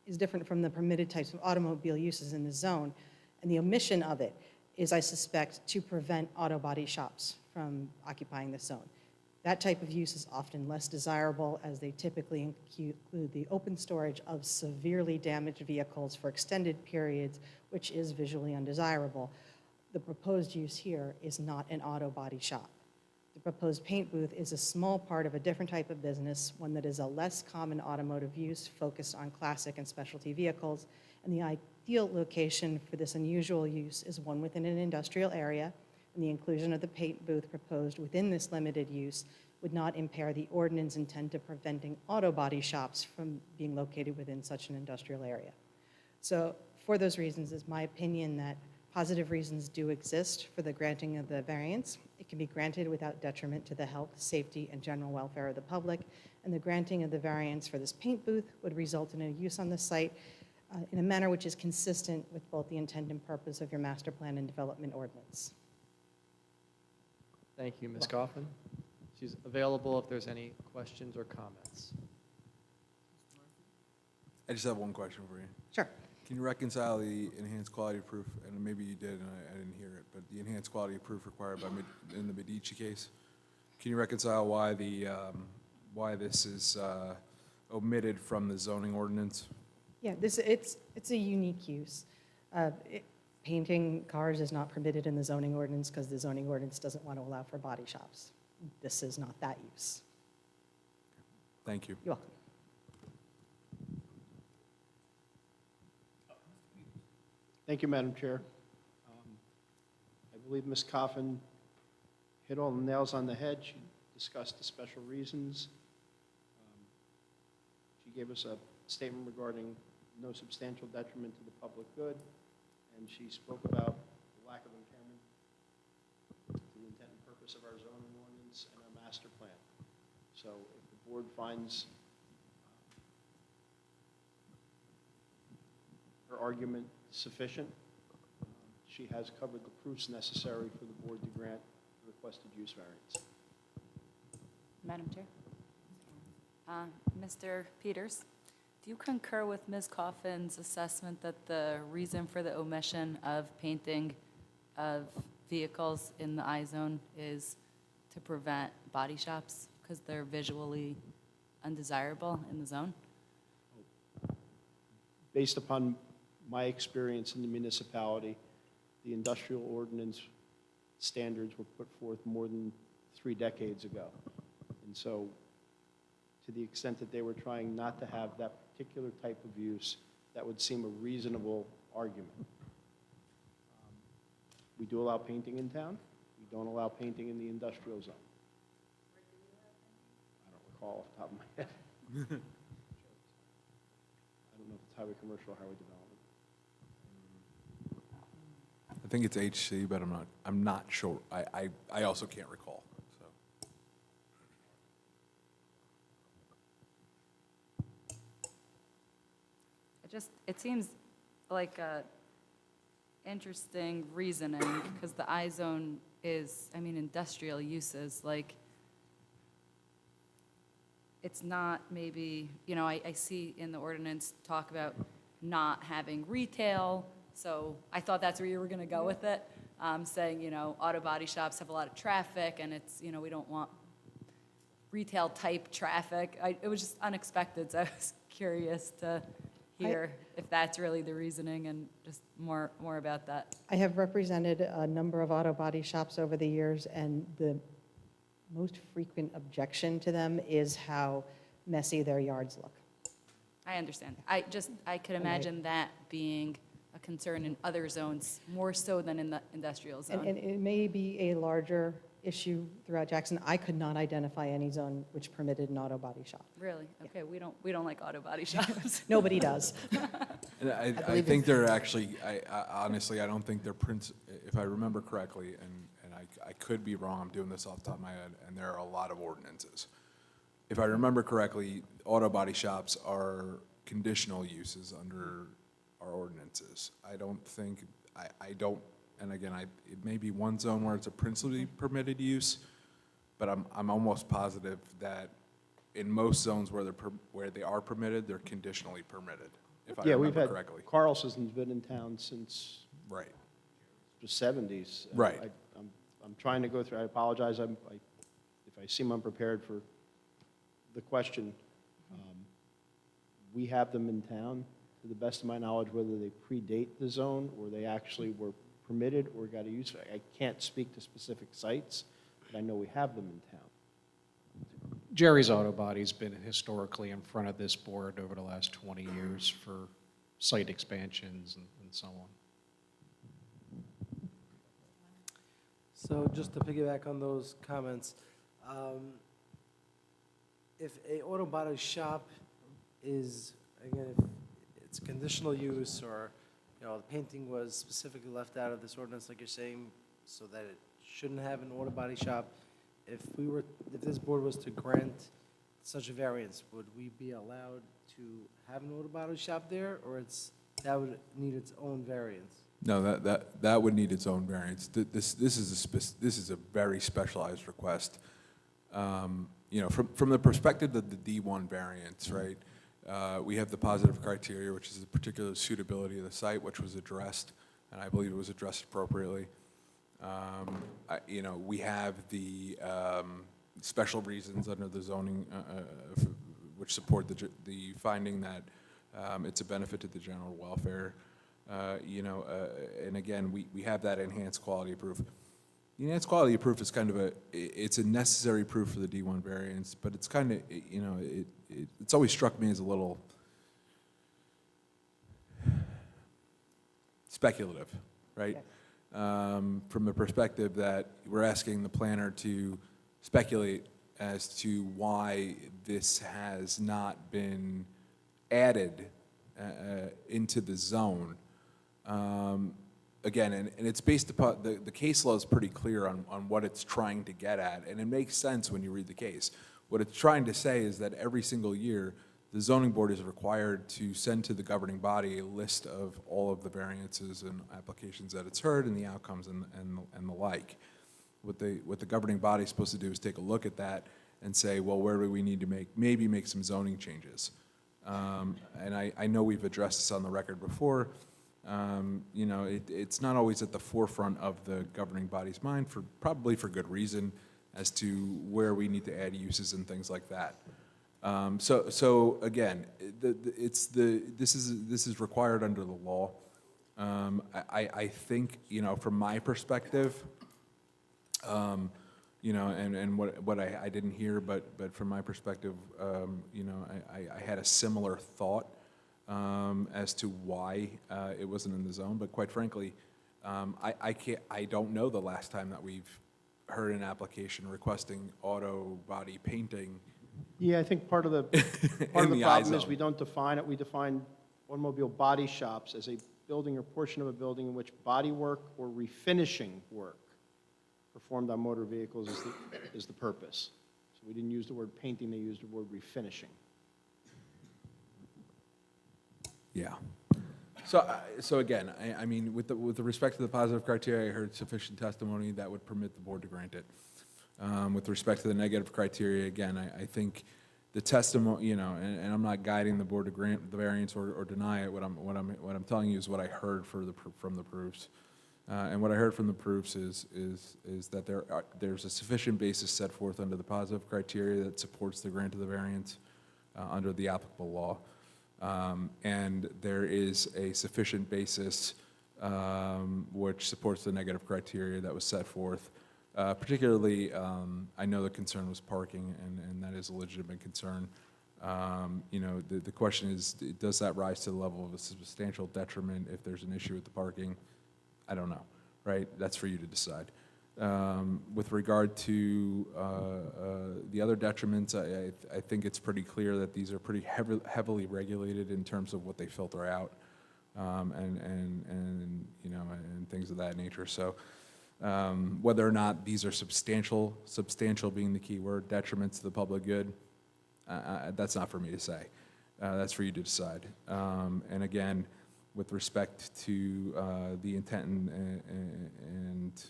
is different from the permitted types of automobile uses in the zone, and the omission of it is, I suspect, to prevent auto body shops from occupying the zone. That type of use is often less desirable, as they typically include the open storage of severely damaged vehicles for extended periods, which is visually undesirable. The proposed use here is not an auto body shop. The proposed paint booth is a small part of a different type of business, one that is a less common automotive use focused on classic and specialty vehicles, and the ideal location for this unusual use is one within an industrial area, and the inclusion of the paint booth proposed within this limited use would not impair the ordinance intent of preventing auto body shops from being located within such an industrial area. So for those reasons, it's my opinion that positive reasons do exist for the granting of the variance. It can be granted without detriment to the health, safety, and general welfare of the public, and the granting of the variance for this paint booth would result in a use on the site in a manner which is consistent with both the intent and purpose of your master plan and development ordinance. Thank you, Ms. Coffin. She's available if there's any questions or comments. I just have one question for you. Sure. Can you reconcile the enhanced quality of proof, and maybe you did and I didn't hear it, but the enhanced quality of proof required by in the Medici case? Can you reconcile why why this is omitted from the zoning ordinance? Yeah, it's a unique use. Painting cars is not permitted in the zoning ordinance because the zoning ordinance doesn't want to allow for body shops. This is not that use. Thank you. You're welcome. Thank you, Madam Chair. I believe Ms. Coffin hit all the nails on the head. She discussed the special reasons. She gave us a statement regarding no substantial detriment to the public good, and she spoke about the lack of impairment to the intent and purpose of our zoning ordinance and our master plan. So if the board finds her argument sufficient, she has covered the proofs necessary for the board to grant the requested use variance. Madam Chair. Mr. Peters, Do you concur with Ms. Coffin's assessment that the reason for the omission of painting of vehicles in the I-zone is to prevent body shops because they're visually undesirable in the zone? Based upon my experience in the municipality, the industrial ordinance standards were put forth more than 3 decades ago. And so, to the extent that they were trying not to have that particular type of use, that would seem a reasonable argument. We do allow painting in town. We don't allow painting in the industrial zone. I don't recall off the top of my head. I don't know if it's highway commercial or highway development. I think it's HC, but I'm not sure. I also can't recall, so. It seems like a interesting reasoning because the I-zone is, I mean, industrial uses, like, it's not maybe, I see in the ordinance talk about not having retail, so I thought that's where you were going to go with it, saying, auto body shops have a lot of traffic, and it's, we don't want retail-type traffic. It was just unexpected, so I was curious to hear if that's really the reasoning and just more about that. I have represented a number of auto body shops over the years, and the most frequent objection to them is how messy their yards look. I understand. I could imagine that being a concern in other zones, more so than in the industrial zone. And it may be a larger issue throughout Jackson. I could not identify any zone which permitted an auto body shop. Really? Okay, we don't like auto body shops. Nobody does. And I think they're actually, honestly, I don't think they're if I remember correctly, and I could be wrong, I'm doing this off the top of my head, and there are a lot of ordinances. If I remember correctly, auto body shops are conditional uses under our ordinances. I don't think, and again, it may be one zone where it's a principally permitted use, but I'm almost positive that in most zones where they are permitted, they're conditionally permitted, if I remember correctly. Carlson's been in town since Right. the 70s. Right. I'm trying to go through, I apologize, if I seem unprepared for the question. We have them in town, to the best of my knowledge, whether they predate the zone or they actually were permitted or got a use. I can't speak to specific sites, but I know we have them in town. Jerry's Auto Body's been historically in front of this board over the last 20 years for site expansions and so on. So just to piggyback on those comments, if a auto body shop is, again, if it's conditional use or, the painting was specifically left out of this ordinance, like you're saying, so that it shouldn't have an auto body shop, if this board was to grant such a variance, would we be allowed to have an auto body shop there, or that would need its own variance? No, that would need its own variance. This is a very specialized request. From the perspective of the D1 variance, right? We have the positive criteria, which is the particular suitability of the site, which was addressed, and I believe it was addressed appropriately. We have the special reasons under the zoning, which support the finding that it's a benefit to the general welfare. And again, we have that enhanced quality of proof. The enhanced quality of proof is kind of it's a necessary proof for the D1 variance, but it's kind of, it's always struck me as a little speculative, right? From the perspective that we're asking the planner to speculate as to why this has not been added into the zone. Again, and it's based upon, the case law is pretty clear on what it's trying to get at, and it makes sense when you read the case. What it's trying to say is that every single year, the zoning board is required to send to the governing body a list of all of the variances and applications that it's heard and the outcomes and the like. What the governing body is supposed to do is take a look at that and say, well, where do we need to maybe make some zoning changes? And I know we've addressed this on the record before. You know, it's not always at the forefront of the governing body's mind, probably for good reason, as to where we need to add uses and things like that. So again, this is required under the law. I think, you know, from my perspective, you know, and what I didn't hear, but from my perspective, you know, I had a similar thought as to why it wasn't in the zone. But quite frankly, I don't know the last time that we've heard an application requesting auto body painting. Yeah, I think part of the In the I problem is zone. we don't define it. We define automobile body shops as a building or portion of a building in which body work or refinishing work performed on motor vehicles is the purpose. So we didn't use the word painting, they used the word refinishing. Yeah. So again, I mean, with the respect to the positive criteria, I heard sufficient testimony that would permit the board to grant it. With respect to the negative criteria, again, I think the testimony, you know, and I'm not guiding the board to grant the variance or deny it. What I'm telling you is what I heard from the proofs. And what I heard from the proofs is that there's a sufficient basis set forth under the positive criteria that supports the grant of the variance under the applicable law. And there is a sufficient basis which supports the negative criteria that was set forth. Particularly, I know the concern was parking, and that is a legitimate concern. You know, the question is, does that rise to the level of a substantial detriment if there's an issue with the parking? I don't know, right? That's for you to decide. With regard to the other detriments, I think it's pretty clear that these are pretty heavily regulated in terms of what they filter out, and you know, and things of that nature. So whether or not these are substantial being the key word, detriments to the public good, that's not for me to say. That's for you to decide. And again, with respect to the intent and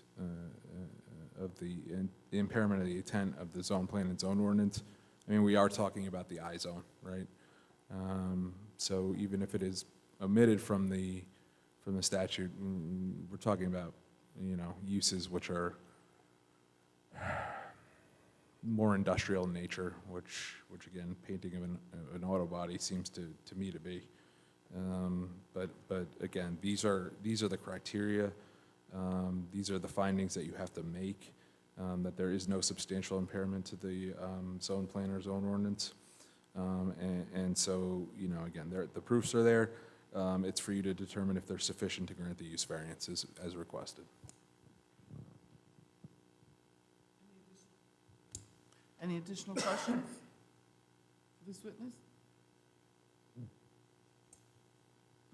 of the impairment of the intent of the zone plan and zone ordinance, I mean, we are talking about the I zone, right? So even if it is omitted from the statute, we're talking about, you know, uses which are more industrial in nature, which again, painting of an auto body seems to me to be. But again, these are the criteria. These are the findings that you have to make, that there is no substantial impairment to the zone plan or zone ordinance. And so, you know, again, the proofs are there. It's for you to determine if they're sufficient to grant the use variances as requested. Any additional questions for this witness?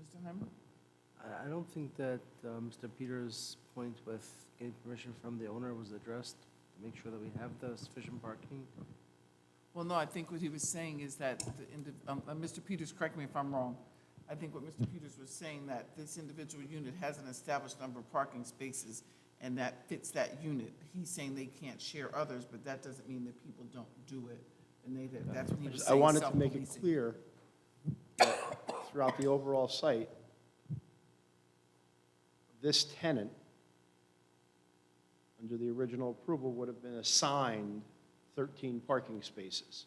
Mr. Hyman? I don't think that Mr. Peters' point with getting permission from the owner was addressed to make sure that we have the sufficient parking. Well, no, I think what he was saying is that, Mr. Peters, correct me if I'm wrong, I think what Mr. Peters was saying, that this individual unit has an established number of parking spaces, and that fits that unit. He's saying they can't share others, but that doesn't mean that people don't do it, and that's what he was I saying, wanted to make it self-policing. clear that throughout the overall site, this tenant, under the original approval, would have been assigned 13 parking spaces.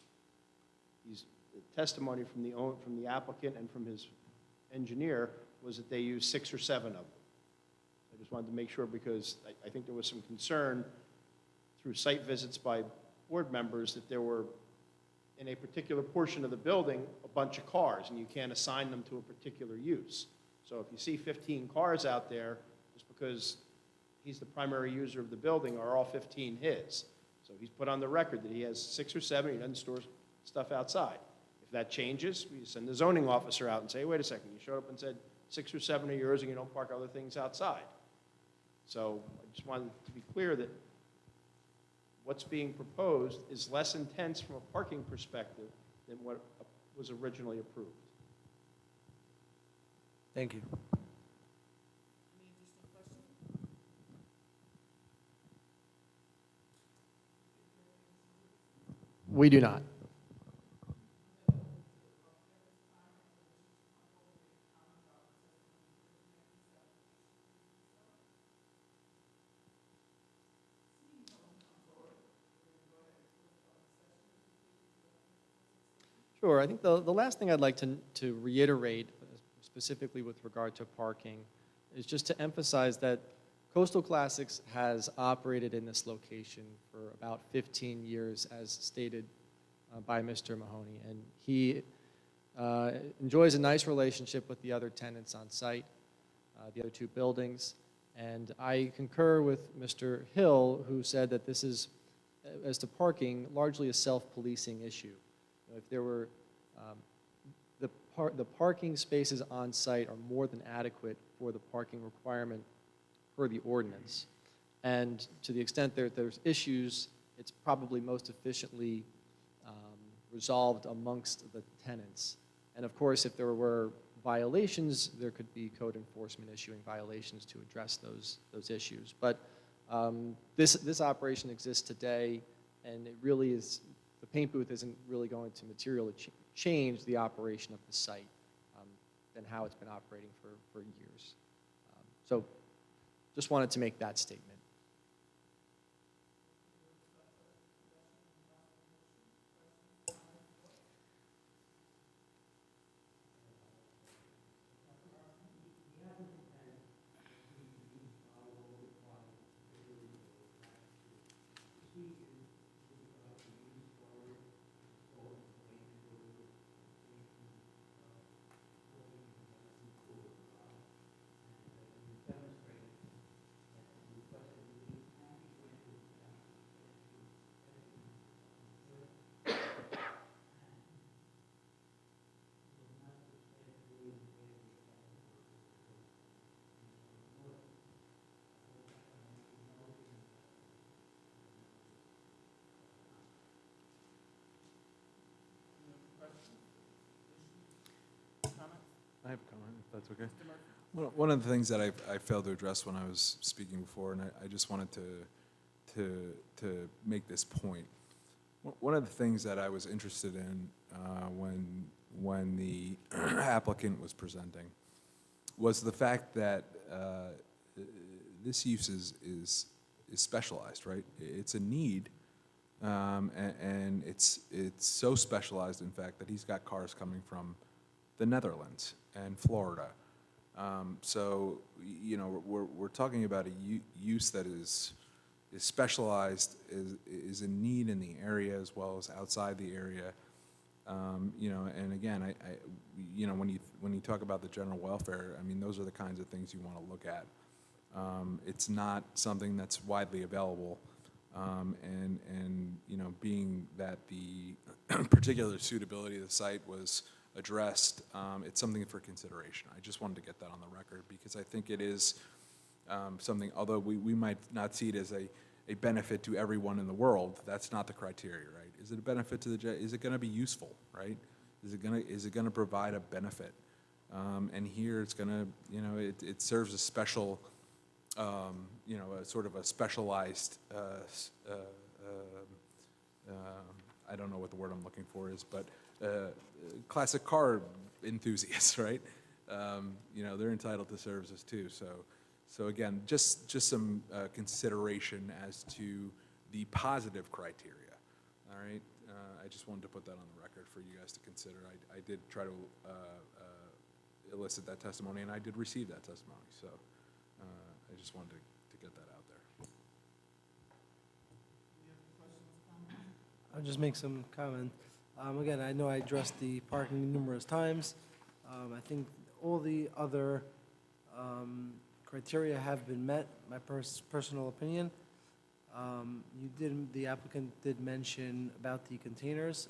The testimony from the applicant and from his engineer was that they used 6 or 7 of them. I just wanted to make sure, because I think there was some concern through site visits by board members that there were, in a particular portion of the building, a bunch of cars, and you can't assign them to a particular use. So if you see 15 cars out there, just because he's the primary user of the building, are all 15 his? So he's put on the record that he has 6 or 7, he doesn't store stuff outside. If that changes, we send the zoning officer out and say, wait a second, you showed up and said 6 or 7 are yours and you don't park other things outside. So I just wanted to be clear that what's being proposed is less intense from a parking perspective than what was originally approved. Thank you. We do not. Sure. I think the last thing I'd like to reiterate, specifically with regard to parking, is just to emphasize that Coastal Classics has operated in this location for about 15 years, as stated by Mr. Mahoney. And he enjoys a nice relationship with the other tenants on site, the other two buildings. And I concur with Mr. Hill, who said that this is, as to parking, largely a self-policing issue. If there were, the parking spaces on site are more than adequate for the parking requirement per the ordinance. And to the extent there's issues, it's probably most efficiently resolved amongst the tenants. And of course, if there were violations, there could be code enforcement issuing violations to address those issues. But this operation exists today, and it really is, the paint booth isn't really going to materially change the operation of the site than how it's been operating for years. So just wanted to make that statement. I have a comment, if that's okay. One of the things that I failed to address when I was speaking before, and I just wanted to make this point. One of the things that I was interested in when the applicant was presenting was the fact that this use is specialized, right? It's a need, and it's so specialized, in fact, that he's got cars coming from the Netherlands and Florida. So, you know, we're talking about a use that is specialized, is in need in the area as well as outside the area. You know, and again, you know, when you talk about the general welfare, I mean, those are the kinds of things you want to look at. It's not something that's widely available, and you know, being that the particular suitability of the site was addressed, it's something for consideration. I just wanted to get that on the record because I think it is something, although we might not see it as a benefit to everyone in the world, that's not the criteria, right? Is it a benefit to is it going to be useful, right? Is it going to provide a benefit? And here it's going to, you know, it serves a special, you know, a sort of a specialized, I don't know what the word I'm looking for is, but classic car enthusiasts, right? You know, they're entitled to services too. So again, just some consideration as to the positive criteria. All right, I just wanted to put that on the record for you guys to consider. I did try to elicit that testimony, and I did receive that testimony. So I just wanted to get that out there. I'll just make some comment. Again, I know I addressed the parking numerous times. I think all the other criteria have been met, my personal opinion. The applicant did mention about the containers.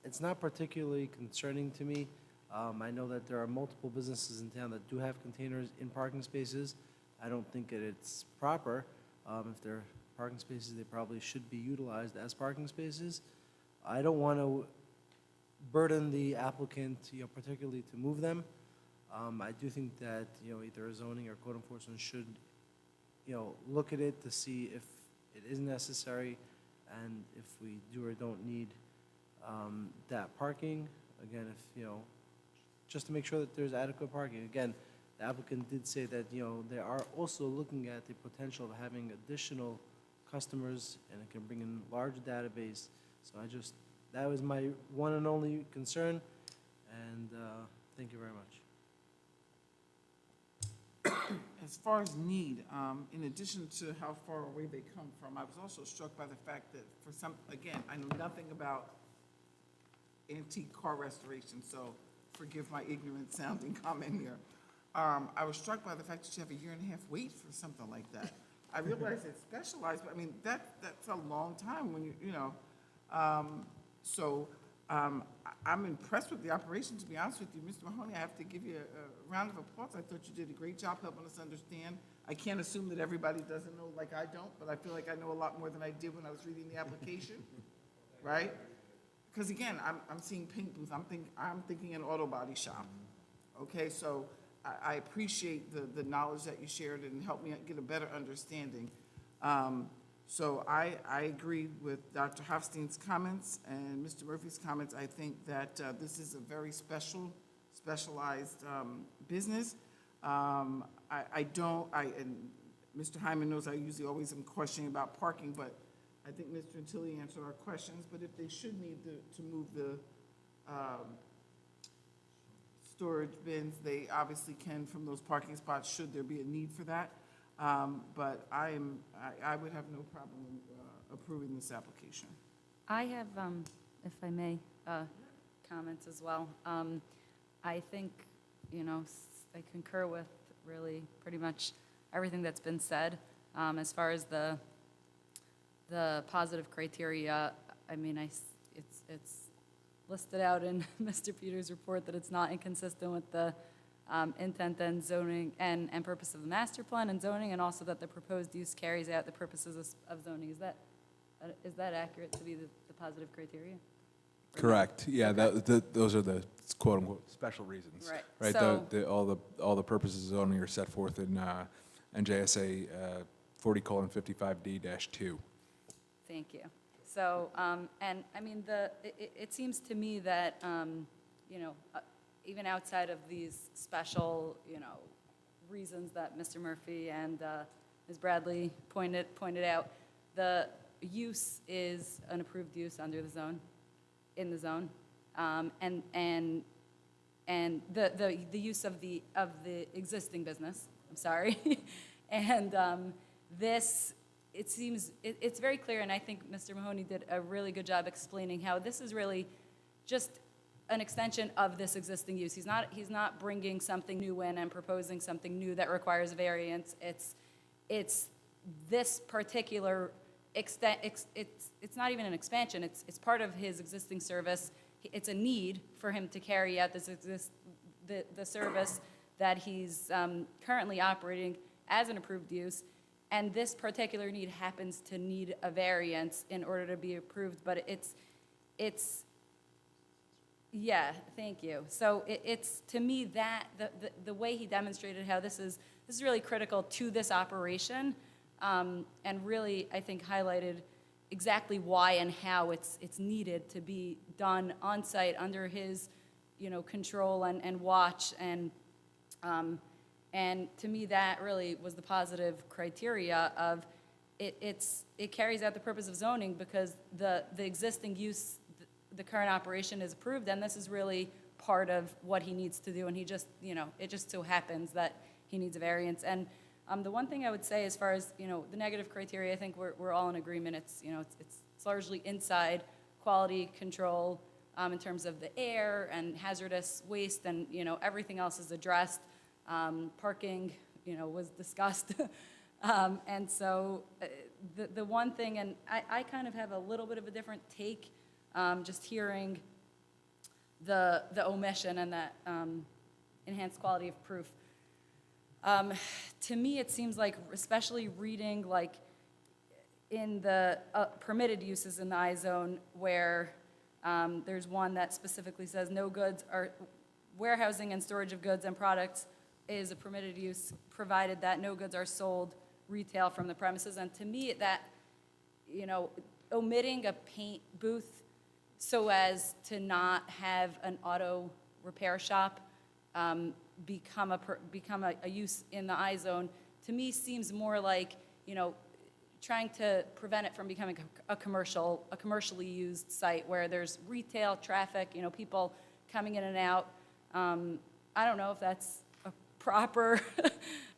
It's not particularly concerning to me. I know that there are multiple businesses in town that do have containers in parking spaces. I don't think that it's proper. If they're parking spaces, they probably should be utilized as parking spaces. I don't want to burden the applicant, you know, particularly to move them. I do think that, you know, either zoning or code enforcement should, you know, look at it to see if it is necessary and if we do or don't need that parking. Again, if, you know, just to make sure that there's adequate parking. Again, the applicant did say that, you know, they are also looking at the potential of having additional customers, and it can bring in large database. So I just That was my one and only concern, and thank you very much. As far as need, in addition to how far away they come from, I was also struck by the fact that for some, again, I know nothing about antique car restoration, so forgive my ignorant sounding comment here. I was struck by the fact that you have a 1.5 year wait for something like that. I realize it's specialized, but I mean, that's a long time when you know. I'm impressed with the operation, to be honest with you. Mr. Mahoney, I have to give you a round of applause. I thought you did a great job helping us understand. I can't assume that everybody doesn't know like I don't, but I feel like I know a lot more than I did when I was reading the application, right? Because again, I'm seeing paint booth, I'm thinking an auto body shop. Okay, so I appreciate the knowledge that you shared and helped me get a better understanding. So I agree with Dr. Hofstein's comments and Mr. Murphy's comments. I think that this is a very specialized business. And Mr. Hyman knows I usually always am questioning about parking, but I think Mr. Antilli answered our questions. But if they should need to move the storage bins, they obviously can from those parking spots, should there be a need for that. But I would have no problem approving this application. I have, if I may, comments as well. I think, I concur with really pretty much everything that's been said. As far as the positive criteria, I mean, it's listed out in Mr. Peters' report that it's not inconsistent with the intent and zoning and purpose of the master plan and zoning, and also that the proposed use carries out the purposes of zoning. Is that accurate to be the positive criteria? Correct. Yeah, those are the quote-unquote special reasons. Right. Right, So- all the purposes of zoning are set forth in NJSA 40:55D-2. Thank you. So, and I mean, it seems to me that, even outside of these special, reasons that Mr. Murphy and Ms. Bradley pointed out, the use is an approved use under the zone, in the zone. And the use of the existing business, I'm sorry. And this, it seems, it's very clear, and I think Mr. Mahoney did a really good job explaining how this is really just an extension of this existing use. He's not bringing something new in and proposing something new that requires a variance. It's this particular extent, it's not even an expansion, it's part of his existing service. It's a need for him to carry out the service that he's currently operating as an approved use. And this particular need happens to need a variance in order to be approved, but yeah, thank you. So it's, to me, that, the way he demonstrated how this is really critical to this operation, and really, I think, highlighted exactly why and how it's needed to be done on-site under his, control and watch, and to me, that really was the positive criteria of it carries out the purpose of zoning because the existing use, the current operation is approved, and this is really part of what he needs to do, and he just, it just so happens that he needs a variance. And the one thing I would say as far as, the negative criteria, I think we're all in agreement. It's largely inside quality control in terms of the air and hazardous waste, and, everything else is addressed. Parking, was discussed. And so the one thing, and I kind of have a little bit of a different take, just hearing the omission and that enhanced quality of proof. To me, it seems like, especially reading like in the permitted uses in the I-zone, where there's one that specifically says no goods are, warehousing and storage of goods and products is a permitted use, provided that no goods are sold retail from the premises. And to me, that, omitting a paint booth so as to not have an auto repair shop become a use in the I-zone, to me seems more like, trying to prevent it from becoming a commercially used site where there's retail traffic, you know, people coming in and out. I don't know if that's a proper, a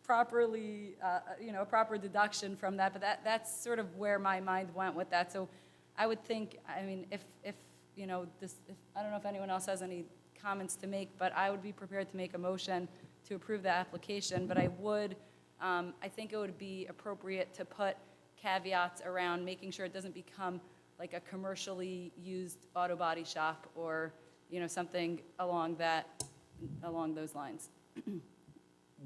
proper deduction from that, but that's sort of where my mind went with that. So I would think, I mean, if I don't know if anyone else has any comments to make, but I would be prepared to make a motion to approve the application, but I think it would be appropriate to put caveats around making sure it doesn't become like a commercially used auto body shop or, you know, something along those lines.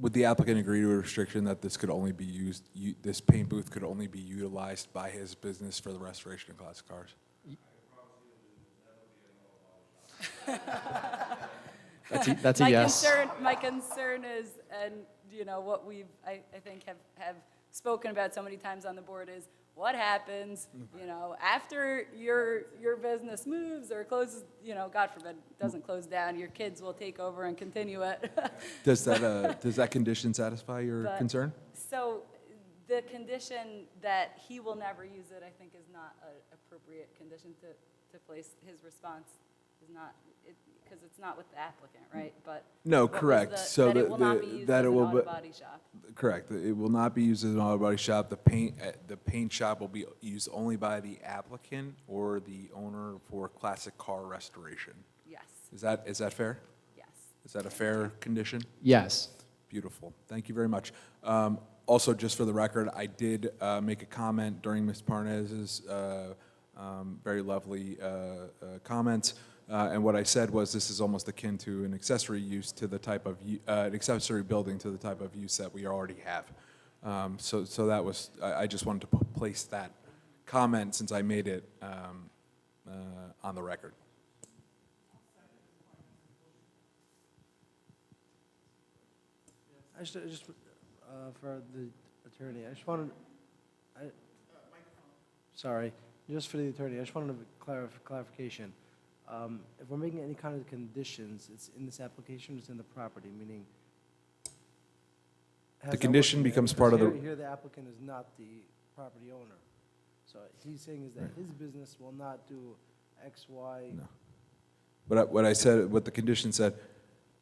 Would the applicant agree to a restriction that this could only be used, this paint booth could only be utilized by his business for the restoration of classic cars? That's a yes. My concern is, and you know, what I think have spoken about so many times on the board is, what happens, you know, after your business moves or closes, you know, God forbid, doesn't close down, your kids will take over and continue it. Does that condition satisfy your concern? So the condition that he will never use it, I think, is not an appropriate condition to place. His response is not, because it's not with the applicant, right? But No, what was correct. So that it will not be used as an auto body shop. Correct. It will not be used as an auto body shop. The paint shop will be used only by the applicant or the owner for classic car restoration. Yes, Is that fair? yes. Is that a fair condition? Yes. Beautiful. Thank you very much. Also, just for the record, I did make a comment during Ms. Parnaz's very lovely comments. And what I said was this is almost akin to an accessory use to the type of, an accessory building to the type of use that we already have. So that was, I just wanted to place that comment since I made it on the record. Just for the attorney, I just wanted, sorry, just for the attorney, I just wanted a clarification. If we're making any kind of conditions, it's in this application, it's in the property, meaning. how's The that condition working? becomes Because part of the- Here, the applicant is not the property owner. So he's saying is that his business will not do X, Y. No. What I said, what the condition said,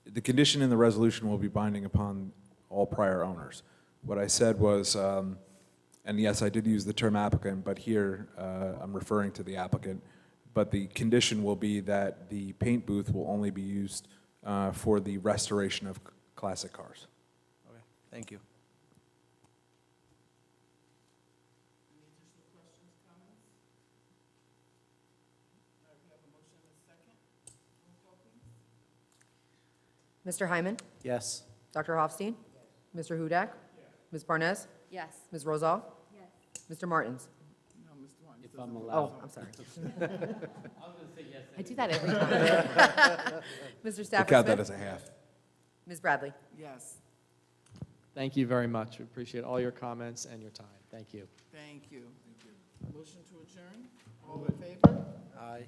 the condition in the resolution will be binding upon all prior owners. What I said was, and yes, I did use the term applicant, but here I'm referring to the applicant. But the condition will be that the paint booth will only be used for the restoration of classic cars. Okay, thank you. Any additional questions, comments? All right, we have a motion and a second. Roll call, please. Mr. Hyman? Yes. Dr. Hofstein? Mr. Hudak? Ms. Barnes? Yes. Ms. Rosal? Yes. Mr. Martins? No, Mr. Martin. If I'm Oh, allowed. I'm sorry. I was going to say yes. I do that every time. Mr. We'll Stafford count that Smith? as a half. Ms. Bradley? Yes, Thank you very much. We appreciate all your comments and your time. Thank you. thank you. Motion to adjourn, all in favor? Aye. All right.